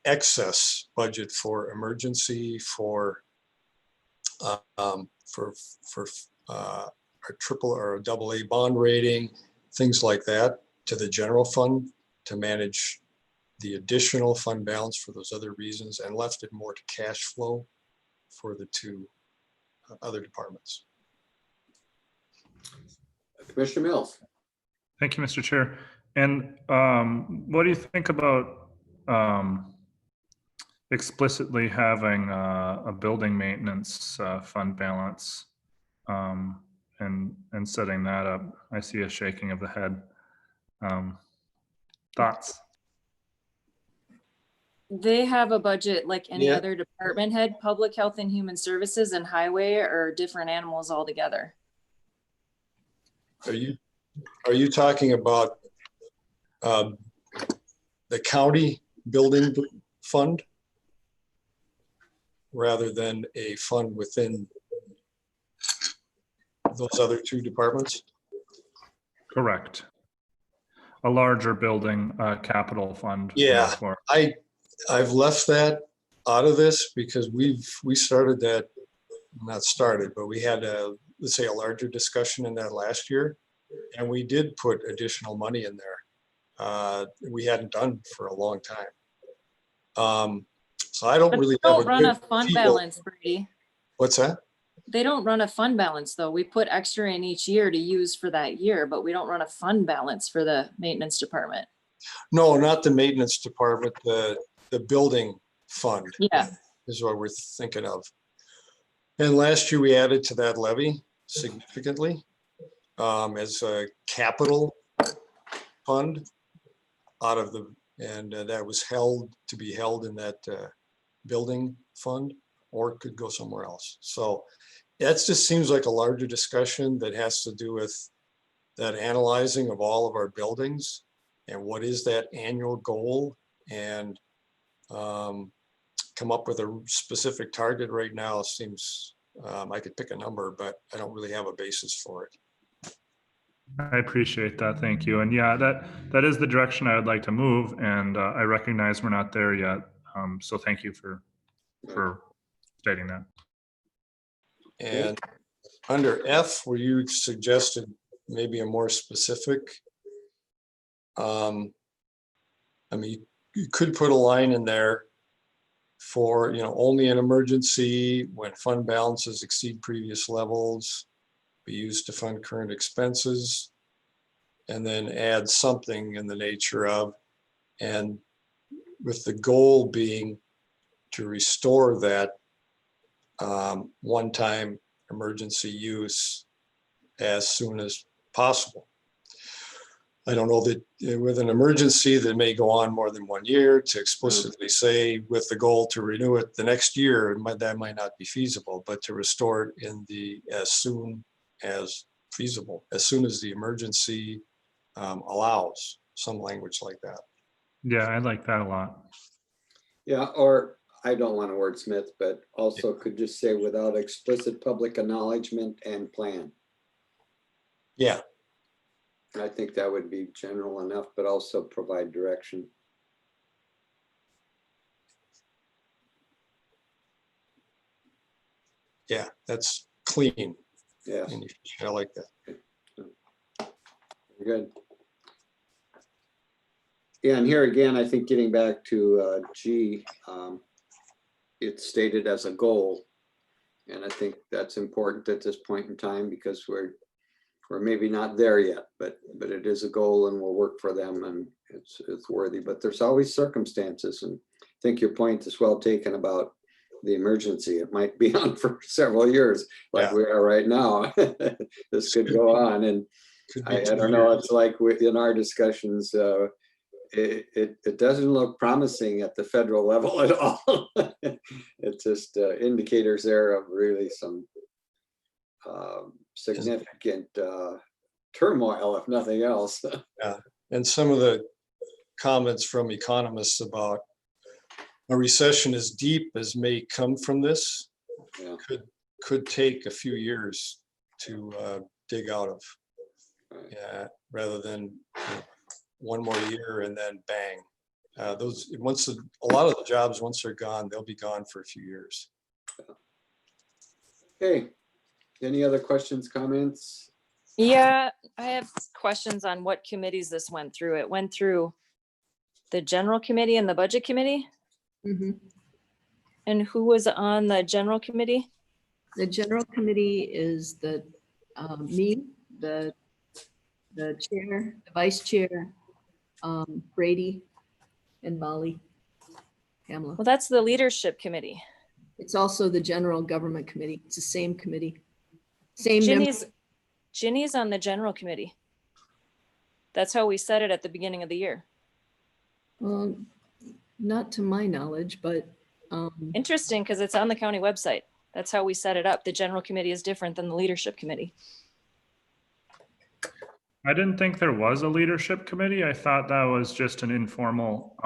excess budget for emergency, for our triple or a double A bond rating, things like that, to the general fund to manage the additional fund balance for those other reasons, and left it more to cash flow for the two other departments. Commissioner Mills. Thank you, Mr. Chair. And what do you think about explicitly having a building maintenance fund balance and setting that up? I see a shaking of the head. Thoughts? They have a budget like any other department head. Public health and human services and highway are different animals altogether. Are you talking about the county building fund rather than a fund within those other two departments? Correct. A larger building capital fund. Yeah, I've left that out of this because we started that, not started, but we had let's say a larger discussion in that last year, and we did put additional money in there. We hadn't done for a long time. So I don't really don't run a fund balance, Brady. What's that? They don't run a fund balance though. We put extra in each year to use for that year, but we don't run a fund balance for the maintenance department. No, not the maintenance department, the building fund. Yeah. Is what we're thinking of. And last year we added to that levy significantly as a capital fund out of the And that was held to be held in that building fund, or it could go somewhere else. So that just seems like a larger discussion that has to do with that analyzing of all of our buildings and what is that annual goal, and come up with a specific target. Right now seems I could pick a number, but I don't really have a basis for it. I appreciate that. Thank you. And yeah, that is the direction I would like to move. And I recognize we're not there yet. So thank you for stating that. And under F, where you suggested maybe a more specific, I mean, you could put a line in there for, only an emergency when fund balances exceed previous levels, be used to fund current expenses, and then add something in the nature of, and with the goal being to restore that one-time emergency use as soon as possible. I don't know that with an emergency that may go on more than 1 year, to explicitly say with the goal to renew it the next year, that might not be feasible, but to restore it in the as soon as feasible, as soon as the emergency allows, some language like that. Yeah, I like that a lot. Yeah, or I don't want to wordsmith, but also could just say without explicit public acknowledgement and plan. Yeah. I think that would be general enough, but also provide direction. Yeah, that's clean. Yeah, I like that. Good. Yeah, and here again, I think getting back to G, it's stated as a goal. And I think that's important at this point in time, because we're maybe not there yet, but it is a goal, and we'll work for them, and it's worthy. But there's always circumstances, and I think your point is well taken about the emergency. It might be on for several years, like we are right now. This could go on, and I don't know. It's like in our discussions, it doesn't look promising at the federal level at all. It's just indicators there of really some significant turmoil, if nothing else. Yeah, and some of the comments from economists about a recession as deep as may come from this could take a few years to dig out of. Yeah, rather than one more year and then bang. A lot of the jobs, once they're gone, they'll be gone for a few years. Okay. Any other questions, comments? Yeah, I have questions on what committees this went through. It went through the general committee and the budget committee. Mm-hmm. And who was on the general committee? The general committee is me, the chair, the vice chair, Brady, and Molly, Pamela. Well, that's the leadership committee. It's also the general government committee. It's the same committee. Same. Ginny's on the general committee. That's how we set it at the beginning of the year. Not to my knowledge, but. Interesting, because it's on the county website. That's how we set it up. The general committee is different than the leadership committee. I didn't think there was a leadership committee. I thought that was just an informal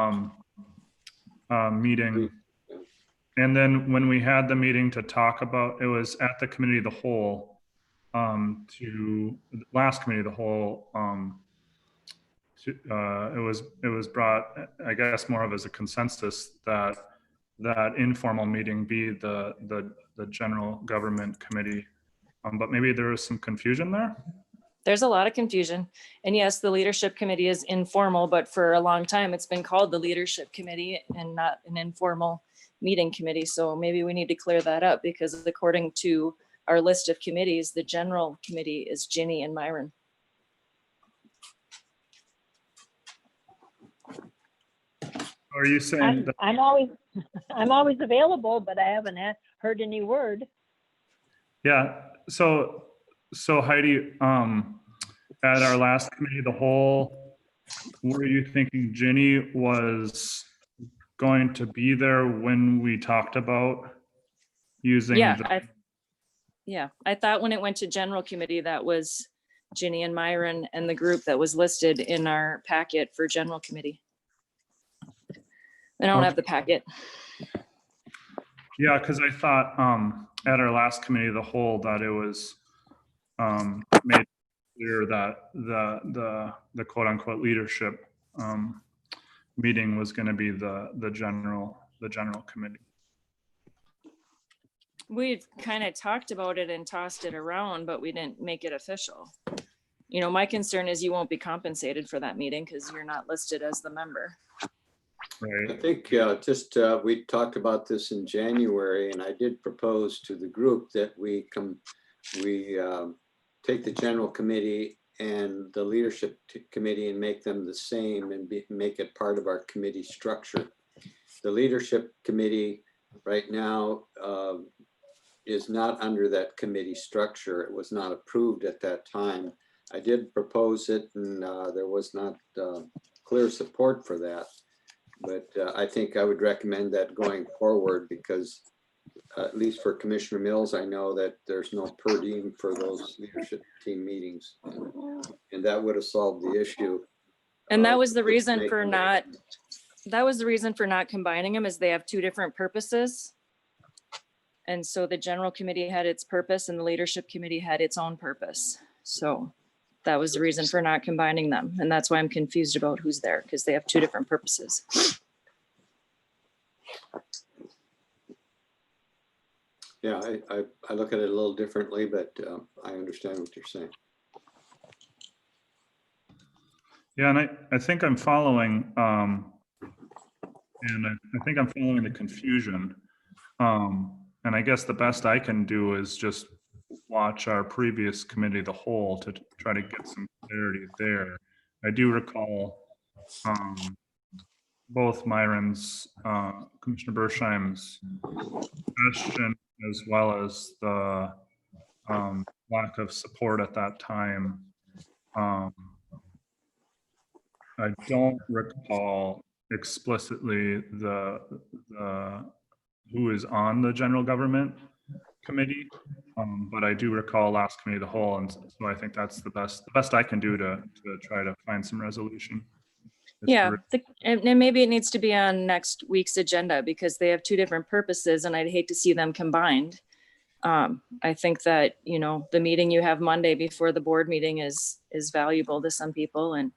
meeting. And then when we had the meeting to talk about, it was at the committee of the whole, to last committee of the whole, it was brought, I guess, more of as a consensus that informal meeting be the general government committee. But maybe there was some confusion there. There's a lot of confusion. And yes, the leadership committee is informal, but for a long time, it's been called the leadership committee and not an informal meeting committee. So maybe we need to clear that up, because according to our list of committees, the general committee is Ginny and Myron. Are you saying that? I'm always available, but I haven't heard any word. Yeah. So Heidi, at our last committee, the whole, were you thinking Ginny was going to be there when we talked about using? Yeah, I thought when it went to general committee, that was Ginny and Myron and the group that was listed in our packet for general committee. I don't have the packet. Yeah, because I thought at our last committee of the whole that it was made clear that the quote unquote leadership meeting was going to be the general committee. We kind of talked about it and tossed it around, but we didn't make it official. You know, my concern is you won't be compensated for that meeting because you're not listed as the member. Right. I think we talked about this in January, and I did propose to the group that we take the general committee and the leadership committee and make them the same and make it part of our committee structure. The leadership committee right now is not under that committee structure. It was not approved at that time. I did propose it, and there was not clear support for that. But I think I would recommend that going forward, because at least for Commissioner Mills, I know that there's no per diem for those leadership team meetings. And that would have solved the issue. And that was the reason for not combining them, is they have two different purposes. And so the general committee had its purpose and the leadership committee had its own purpose. So that was the reason for not combining them. And that's why I'm confused about who's there, because they have two different purposes. Yeah, I look at it a little differently, but I understand what you're saying. Yeah, and I think I'm following, and I think I'm following the confusion. And I guess the best I can do is just watch our previous committee of the whole to try to get some clarity there. I do recall both Myron's, Commissioner Bersheim's question, as well as the lack of support at that time. I don't recall explicitly the who is on the general government committee, but I do recall last committee of the whole, and so I think that's the best I can do to try to find some resolution. Yeah, and maybe it needs to be on next week's agenda, because they have two different purposes and I'd hate to see them combined. I think that, you know, the meeting you have Monday before the board meeting is valuable to some people, and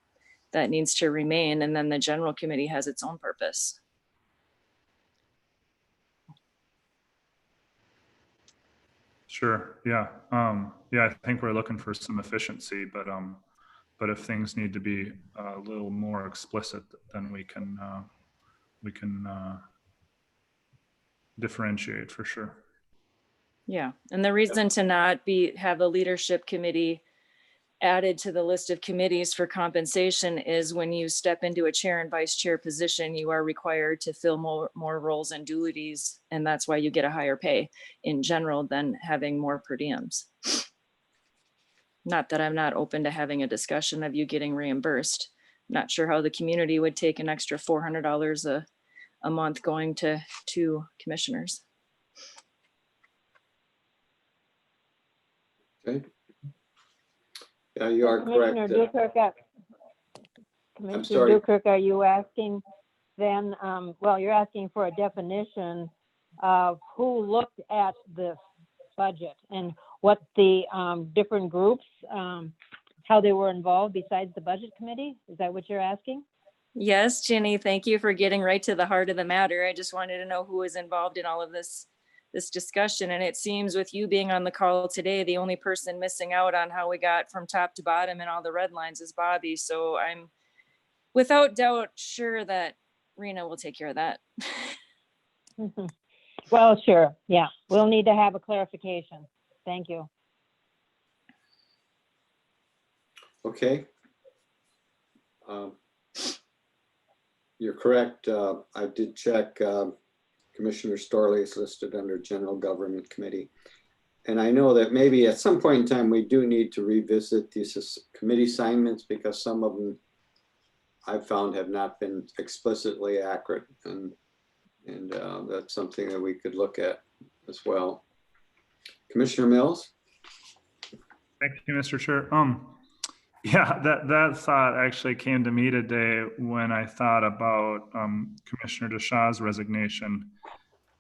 that needs to remain. And then the general committee has its own purpose. Sure. Yeah. Yeah. I think we're looking for some efficiency, but if things need to be a little more explicit, then we can differentiate for sure. Yeah, and the reason to not have the leadership committee added to the list of committees for compensation is when you step into a chair and vice chair position, you are required to fill more roles and duties. And that's why you get a higher pay in general than having more per diems. Not that I'm not open to having a discussion of you getting reimbursed. Not sure how the community would take an extra $400 a month going to two commissioners. Okay. Yeah, you are correct. Commissioner Dukirk, are you asking then, well, you're asking for a definition of who looked at this budget and what the different groups, how they were involved besides the budget committee? Is that what you're asking? Yes, Ginny, thank you for getting right to the heart of the matter. I just wanted to know who was involved in all of this discussion. And it seems with you being on the call today, the only person missing out on how we got from top to bottom and all the red lines is Bobby. So I'm without doubt sure that Rena will take care of that. Well, sure. Yeah, we'll need to have a clarification. Thank you. Okay. You're correct. I did check. Commissioner Storley is listed under General Government Committee. And I know that maybe at some point in time, we do need to revisit these committee assignments, because some of them I've found have not been explicitly accurate, and that's something that we could look at as well. Commissioner Mills? Thank you, Mr. Chair. Yeah, that thought actually came to me today when I thought about Commissioner DeShaw's resignation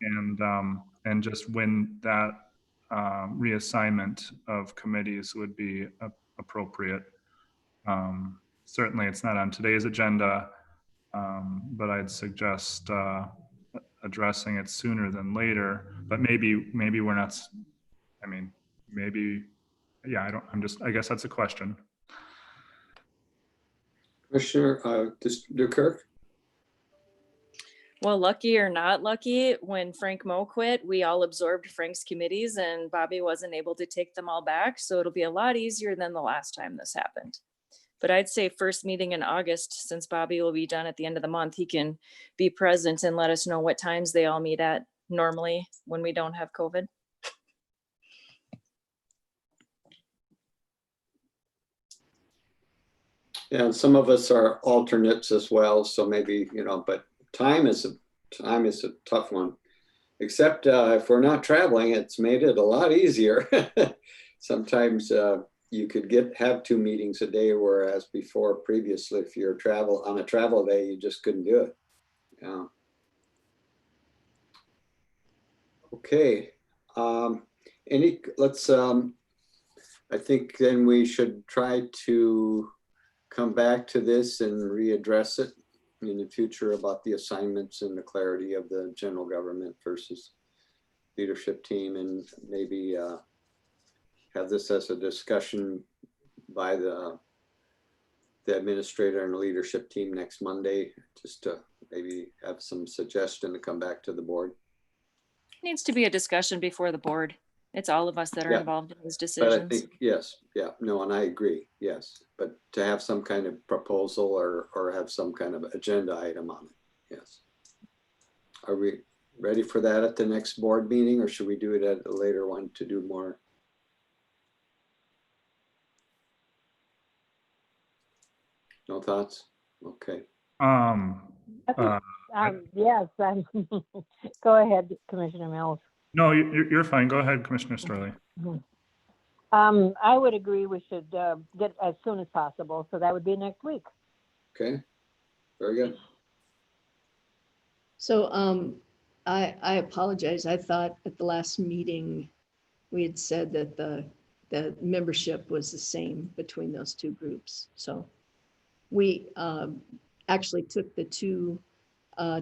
and just when that reassignment of committees would be appropriate. Certainly, it's not on today's agenda, but I'd suggest addressing it sooner than later. But maybe we're not. I mean, maybe. Yeah, I guess that's a question. Commissioner Dukirk? Well, lucky or not lucky, when Frank Moe quit, we all absorbed Frank's committees and Bobby wasn't able to take them all back. So it'll be a lot easier than the last time this happened. But I'd say first meeting in August, since Bobby will be done at the end of the month, he can be present and let us know what times they all meet at normally when we don't have COVID. Yeah, and some of us are alternates as well, so maybe, but time is a tough one. Except if we're not traveling, it's made it a lot easier. Sometimes you could have 2 meetings a day, whereas previously, if you're on a travel day, you just couldn't do it. Yeah. Okay. I think then we should try to come back to this and readdress it in the future about the assignments and the clarity of the general government versus leadership team, and maybe have this as a discussion by the administrator and the leadership team next Monday, just to maybe have some suggestion to come back to the board. It needs to be a discussion before the board. It's all of us that are involved in these But I decisions. think, yes, yeah, no, and I agree, yes. But to have some kind of proposal or have some kind of agenda item on it, yes. Are we ready for that at the next board meeting, or should we do it at a later one to do more? No thoughts? Okay. Yes, go ahead, Commissioner Mills. No, you're fine. Go ahead, Commissioner Storley. I would agree we should get as soon as possible. So that would be next week. Okay, very good. So I apologize. I thought at the last meeting, we had said that the membership was the same between those 2 groups. So we actually took the 2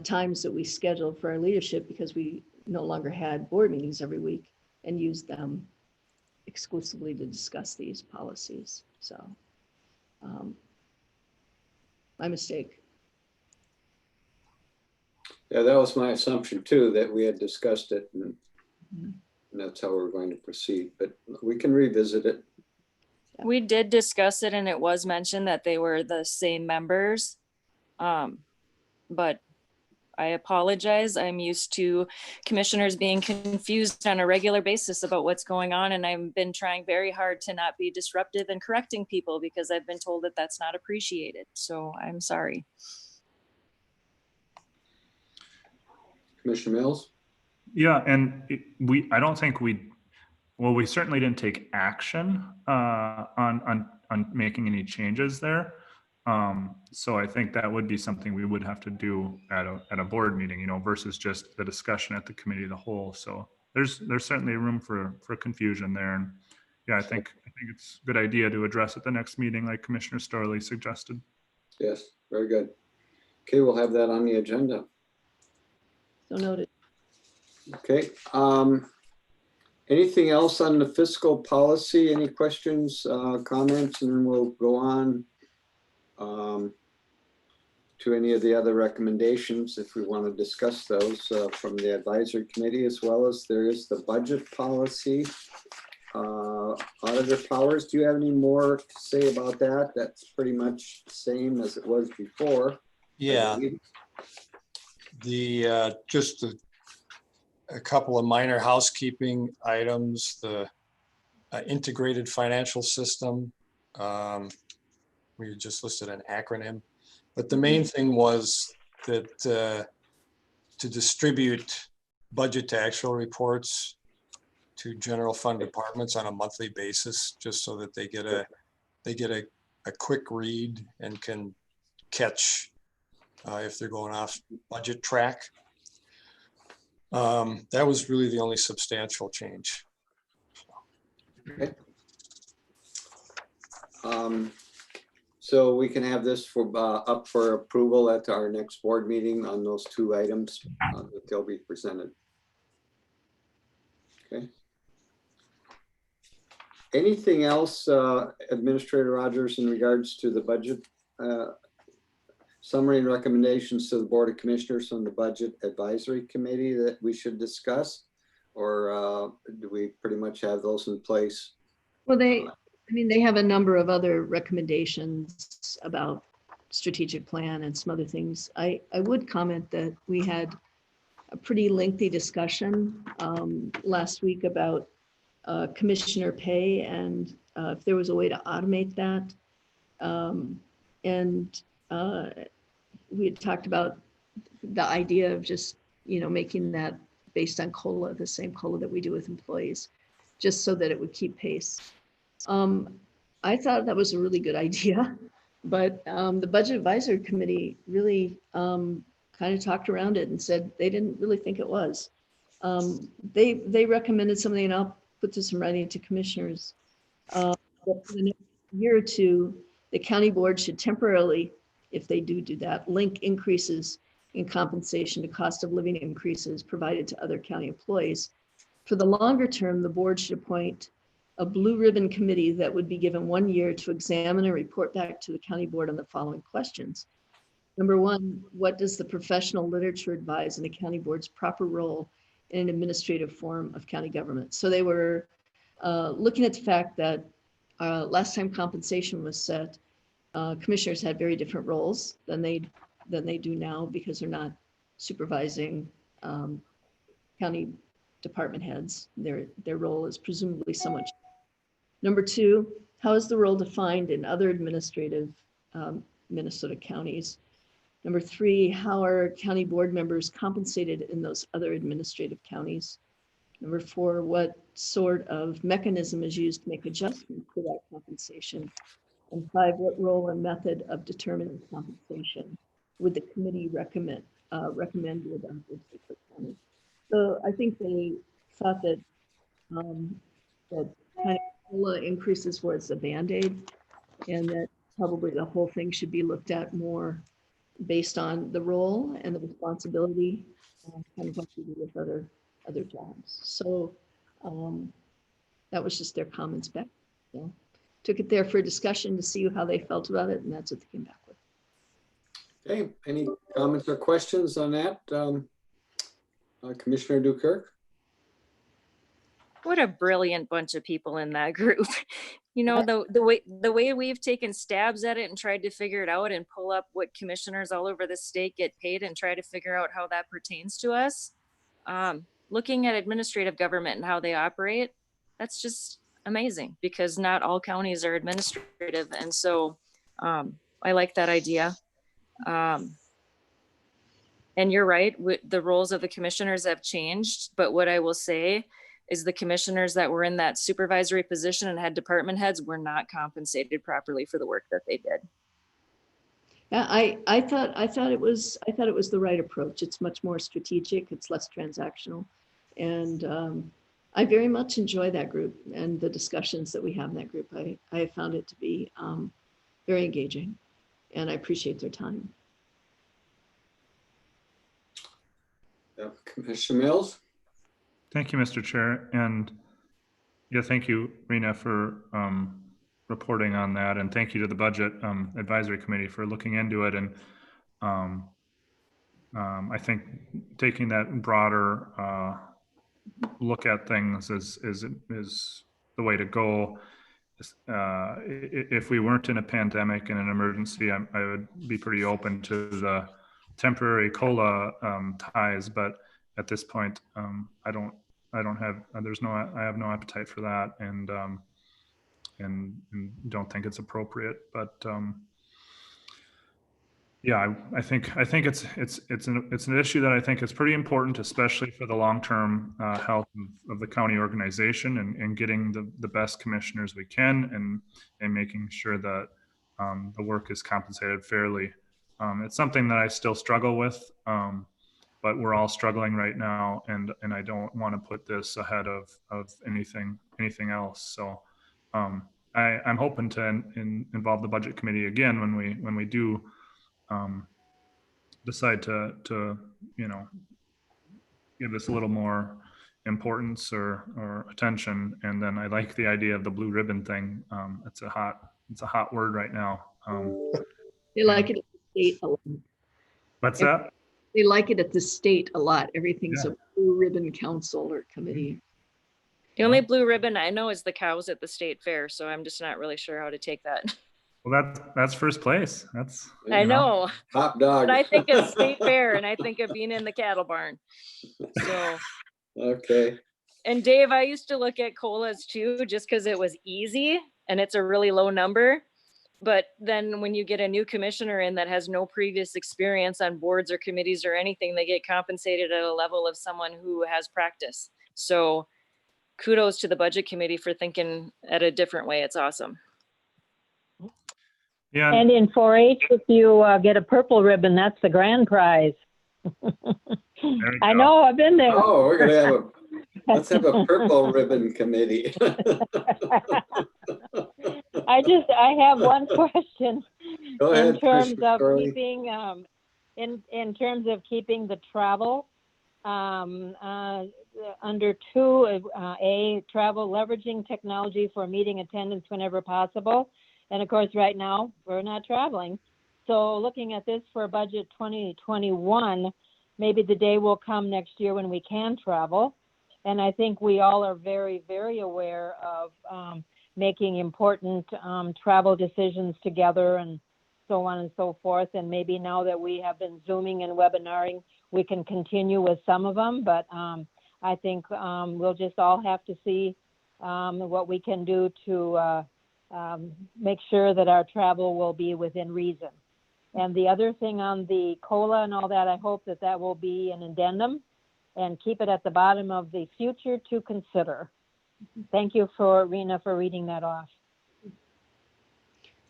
times that we scheduled for our leadership, because we no longer had board meetings every week, and used them exclusively to discuss these policies. So my mistake. Yeah, that was my assumption too, that we had discussed it, and that's how we're going to proceed, but we can revisit it. We did discuss it, and it was mentioned that they were the same members. But I apologize. I'm used to commissioners being confused on a regular basis about what's going on. And I've been trying very hard to not be disruptive and correcting people, because I've been told that that's not appreciated. So I'm sorry. Commissioner Mills? Yeah, and I don't think we certainly didn't take action on making any changes there. So I think that would be something we would have to do at a board meeting, versus just the discussion at the committee of the whole. So there's certainly room for confusion there. And yeah, I think it's a good idea to address at the next meeting, like Commissioner Storley suggested. Yes, very good. Okay, we'll have that on the agenda. So noted. Okay. Anything else on the fiscal policy? Any questions, comments, and then we'll go on to any of the other recommendations if we want to discuss those from the advisory committee, as well as there is the budget policy. Auditor Powers, do you have any more to say about that? That's pretty much the same as it was before. Yeah. Just a couple of minor housekeeping items. The integrated financial system. We just listed an acronym. But the main thing was that to distribute budget to actual reports to general fund departments on a monthly basis, just so that they get a quick read and can catch if they're going off budget track. That was really the only substantial change. Okay. So we can have this for up for approval at our next board meeting on those two items that they'll be presented. Okay. Anything else, Administrator Rogers, in regards to the budget summary and recommendations to the Board of Commissioners on the Budget Advisory Committee that we should discuss? Or do we pretty much have those in place? Well, they have a number of other recommendations about strategic plan and some other things. I would comment that we had a pretty lengthy discussion last week about commissioner pay and if there was a way to automate that. We had talked about the idea of just, making that based on COLA, the same COLA that we do with employees, just so that it would keep pace. I thought that was a really good idea, but the Budget Advisory Committee really kind of talked around it and said they didn't really think it was. They recommended something, and I'll put this in writing to commissioners. That for the next year or two, the county board should temporarily, if they do that, link increases in compensation to cost of living increases provided to other county employees. For the longer term, the board should appoint a blue ribbon committee that would be given 1 year to examine and report back to the county board on the following questions. Number one, what does the professional literature advise in the county board's proper role in an administrative form of county government? So they were looking at the fact that last time compensation was set, commissioners had very different roles than they do now, because they're not supervising county department heads. Their role is presumably somewhat. Number two, how is the role defined in other administrative Minnesota counties? Number three, how are county board members compensated in those other administrative counties? Number four, what sort of mechanism is used to make adjustments to that compensation? And five, what role and method of determining compensation would the committee recommend be adopted for county? So I think they thought that that kind of COLA increases was a Band-Aid, and that probably the whole thing should be looked at more based on the role and the responsibility, kind of like we do with other jobs. So that was just their comments back. So took it there for discussion to see how they felt about it, and that's what they came back with. Okay, any comments or questions on that? Commissioner Dukirk? What a brilliant bunch of people in that group. The way we've taken stabs at it and tried to figure it out and pull up what commissioners all over the state get paid and try to figure out how that pertains to us. Looking at administrative government and how they operate, that's just amazing, because not all counties are administrative. And so I like that idea. And you're right, the roles of the commissioners have changed, but what I will say is the commissioners that were in that supervisory position and had department heads were not compensated properly for the work that they did. Yeah, I thought it was the right approach. It's much more strategic. It's less transactional, and I very much enjoy that group and the discussions that we have in that group. I have found it to be very engaging, and I appreciate their time. Commissioner Mills? Thank you, Mr. Chair. And yeah, thank you, Rena, for reporting on that. And thank you to the Budget Advisory Committee for looking into it. And I think taking that broader look at things is the way to go. If we weren't in a pandemic and an emergency, I would be pretty open to the temporary COLA ties, but at this point, I have no appetite for that, and don't think it's appropriate. But Yeah, I think it's an issue that I think is pretty important, especially for the long-term health of the county organization and getting the best commissioners we can and making sure that the work is compensated fairly. It's something that I still struggle with, but we're all struggling right now, and I don't want to put this ahead of anything else. So I'm hoping to involve the budget committee again when we do decide to give this a little more importance or attention. And then I like the idea of the blue ribbon thing. It's a hot word right now. They like it at the state a lot. What's that? They like it at the state a lot. Everything's Yeah. a blue ribbon council or committee. The only blue ribbon I know is the cows at the state fair, so I'm just not really sure how to take that. Well, that's first place. That's I know, Top dog. but I think of state fair and I think of being in the cattle barn. So, Okay. and Dave, I used to look at COLAs too, just because it was easy and it's a really low number. But then when you get a new commissioner in that has no previous experience on boards or committees or anything, they get compensated at a level of someone who has practice. So kudos to the budget committee for thinking at a different way. It's awesome. yeah. And in 4-H, if you get a purple ribbon, that's the grand prize. I know, I've been there. Oh, we're gonna let's have a purple ribbon committee. I have one question. Go ahead, In terms Commissioner of Corley. keeping, in terms of keeping the travel, under 2A, travel, leveraging technology for meeting attendance whenever possible. And of course, right now, we're not traveling. So looking at this for budget 2021, maybe the day will come next year when we can travel. And I think we all are very, very aware of making important travel decisions together and so on and so forth. And maybe now that we have been Zooming and webinaring, we can continue with some of them. But I think we'll just all have to see what we can do to make sure that our travel will be within reason. And the other thing on the COLA and all that, I hope that that will be an addendum and keep it at the bottom of the future to consider. Thank you for Rena for reading that off.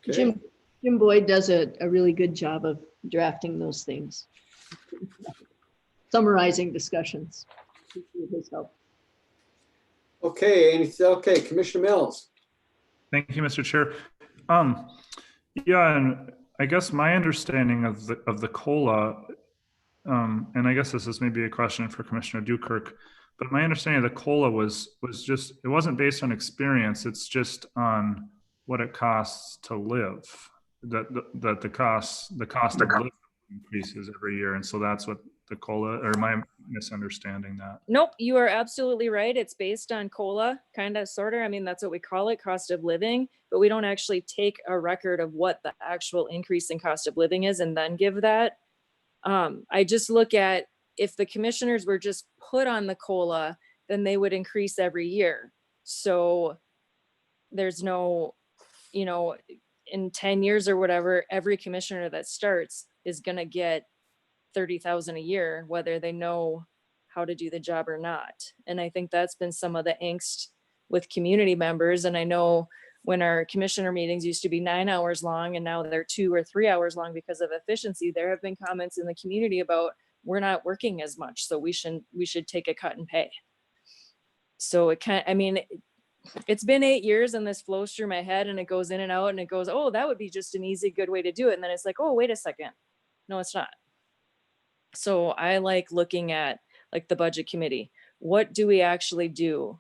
Okay. Jim Boyd does a really good job of drafting those things. Summarizing discussions. With his help. Okay, okay, Commissioner Mills. Thank you, Mr. Chair. Yeah, and I guess my understanding of the COLA, and I guess this is maybe a question for Commissioner Dukirk, but my understanding of the COLA was just, it wasn't based on experience, it's just on what it costs to live, that the cost of living increases every year, and so that's what the COLA, or am I misunderstanding that? Nope, you are absolutely right. It's based on COLA, kind of, sort of. I mean, that's what we call it, cost of living, but we don't actually take a record of what the actual increase in cost of living is and then give that. I just look at, if the commissioners were just put on the COLA, then they would increase every year. So there's no, in 10 years or whatever, every commissioner that starts is going to get 30,000 a year, whether they know how to do the job or not. And I think that's been some of the angst with community members. And I know when our commissioner meetings used to be 9 hours long and now they're 2 or 3 hours long because of efficiency, there have been comments in the community about, we're not working as much, so we should take a cut in pay. So it's been 8 years and this flows through my head and it goes in and out and it goes, oh, that would be just an easy, good way to do it. And then it's like, oh, wait a second. No, it's not. So I like looking at like the budget committee. What do we actually do?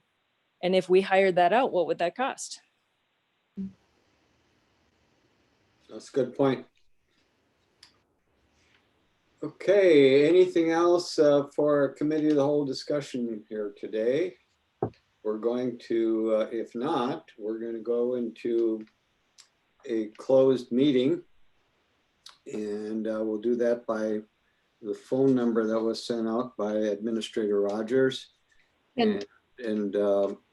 And if we hired that out, what would that cost? That's a good point. Okay, anything else for our committee of the whole discussion here today? We're going to, if not, we're going to go into a closed meeting. And we'll do that by the phone number that was sent out by Administrator Rogers. And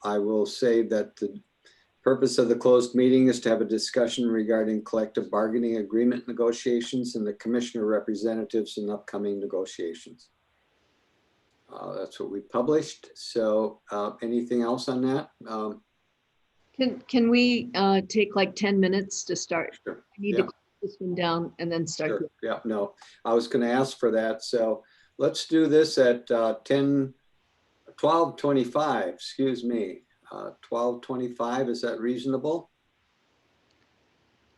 I will say that Purpose of the closed meeting is to have a discussion regarding collective bargaining agreement negotiations and the commissioner representatives in upcoming negotiations. That's what we published. So anything else on that? Can we take like 10 minutes to start? Sure. I need to close this one down and then start. Sure. Yeah, no, I was going to ask for that. So let's do this at 12:25, excuse me. 12:25, is that reasonable?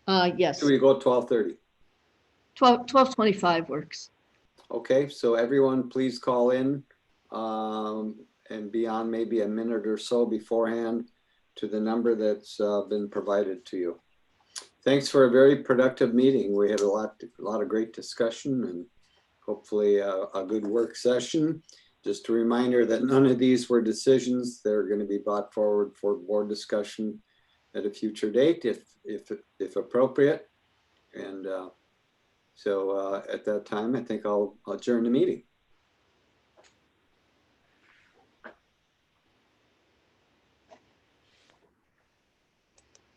Yes. Do we go 12:30? 12:25 works. Okay, so everyone please call in and be on maybe a minute or so beforehand to the number that's been provided to you. Thanks for a very productive meeting. We had a lot of great discussion and hopefully a good work session. Just a reminder that none of these were decisions. They're going to be brought forward for board discussion at a future date if appropriate. And so at that time, I think I'll adjourn the meeting.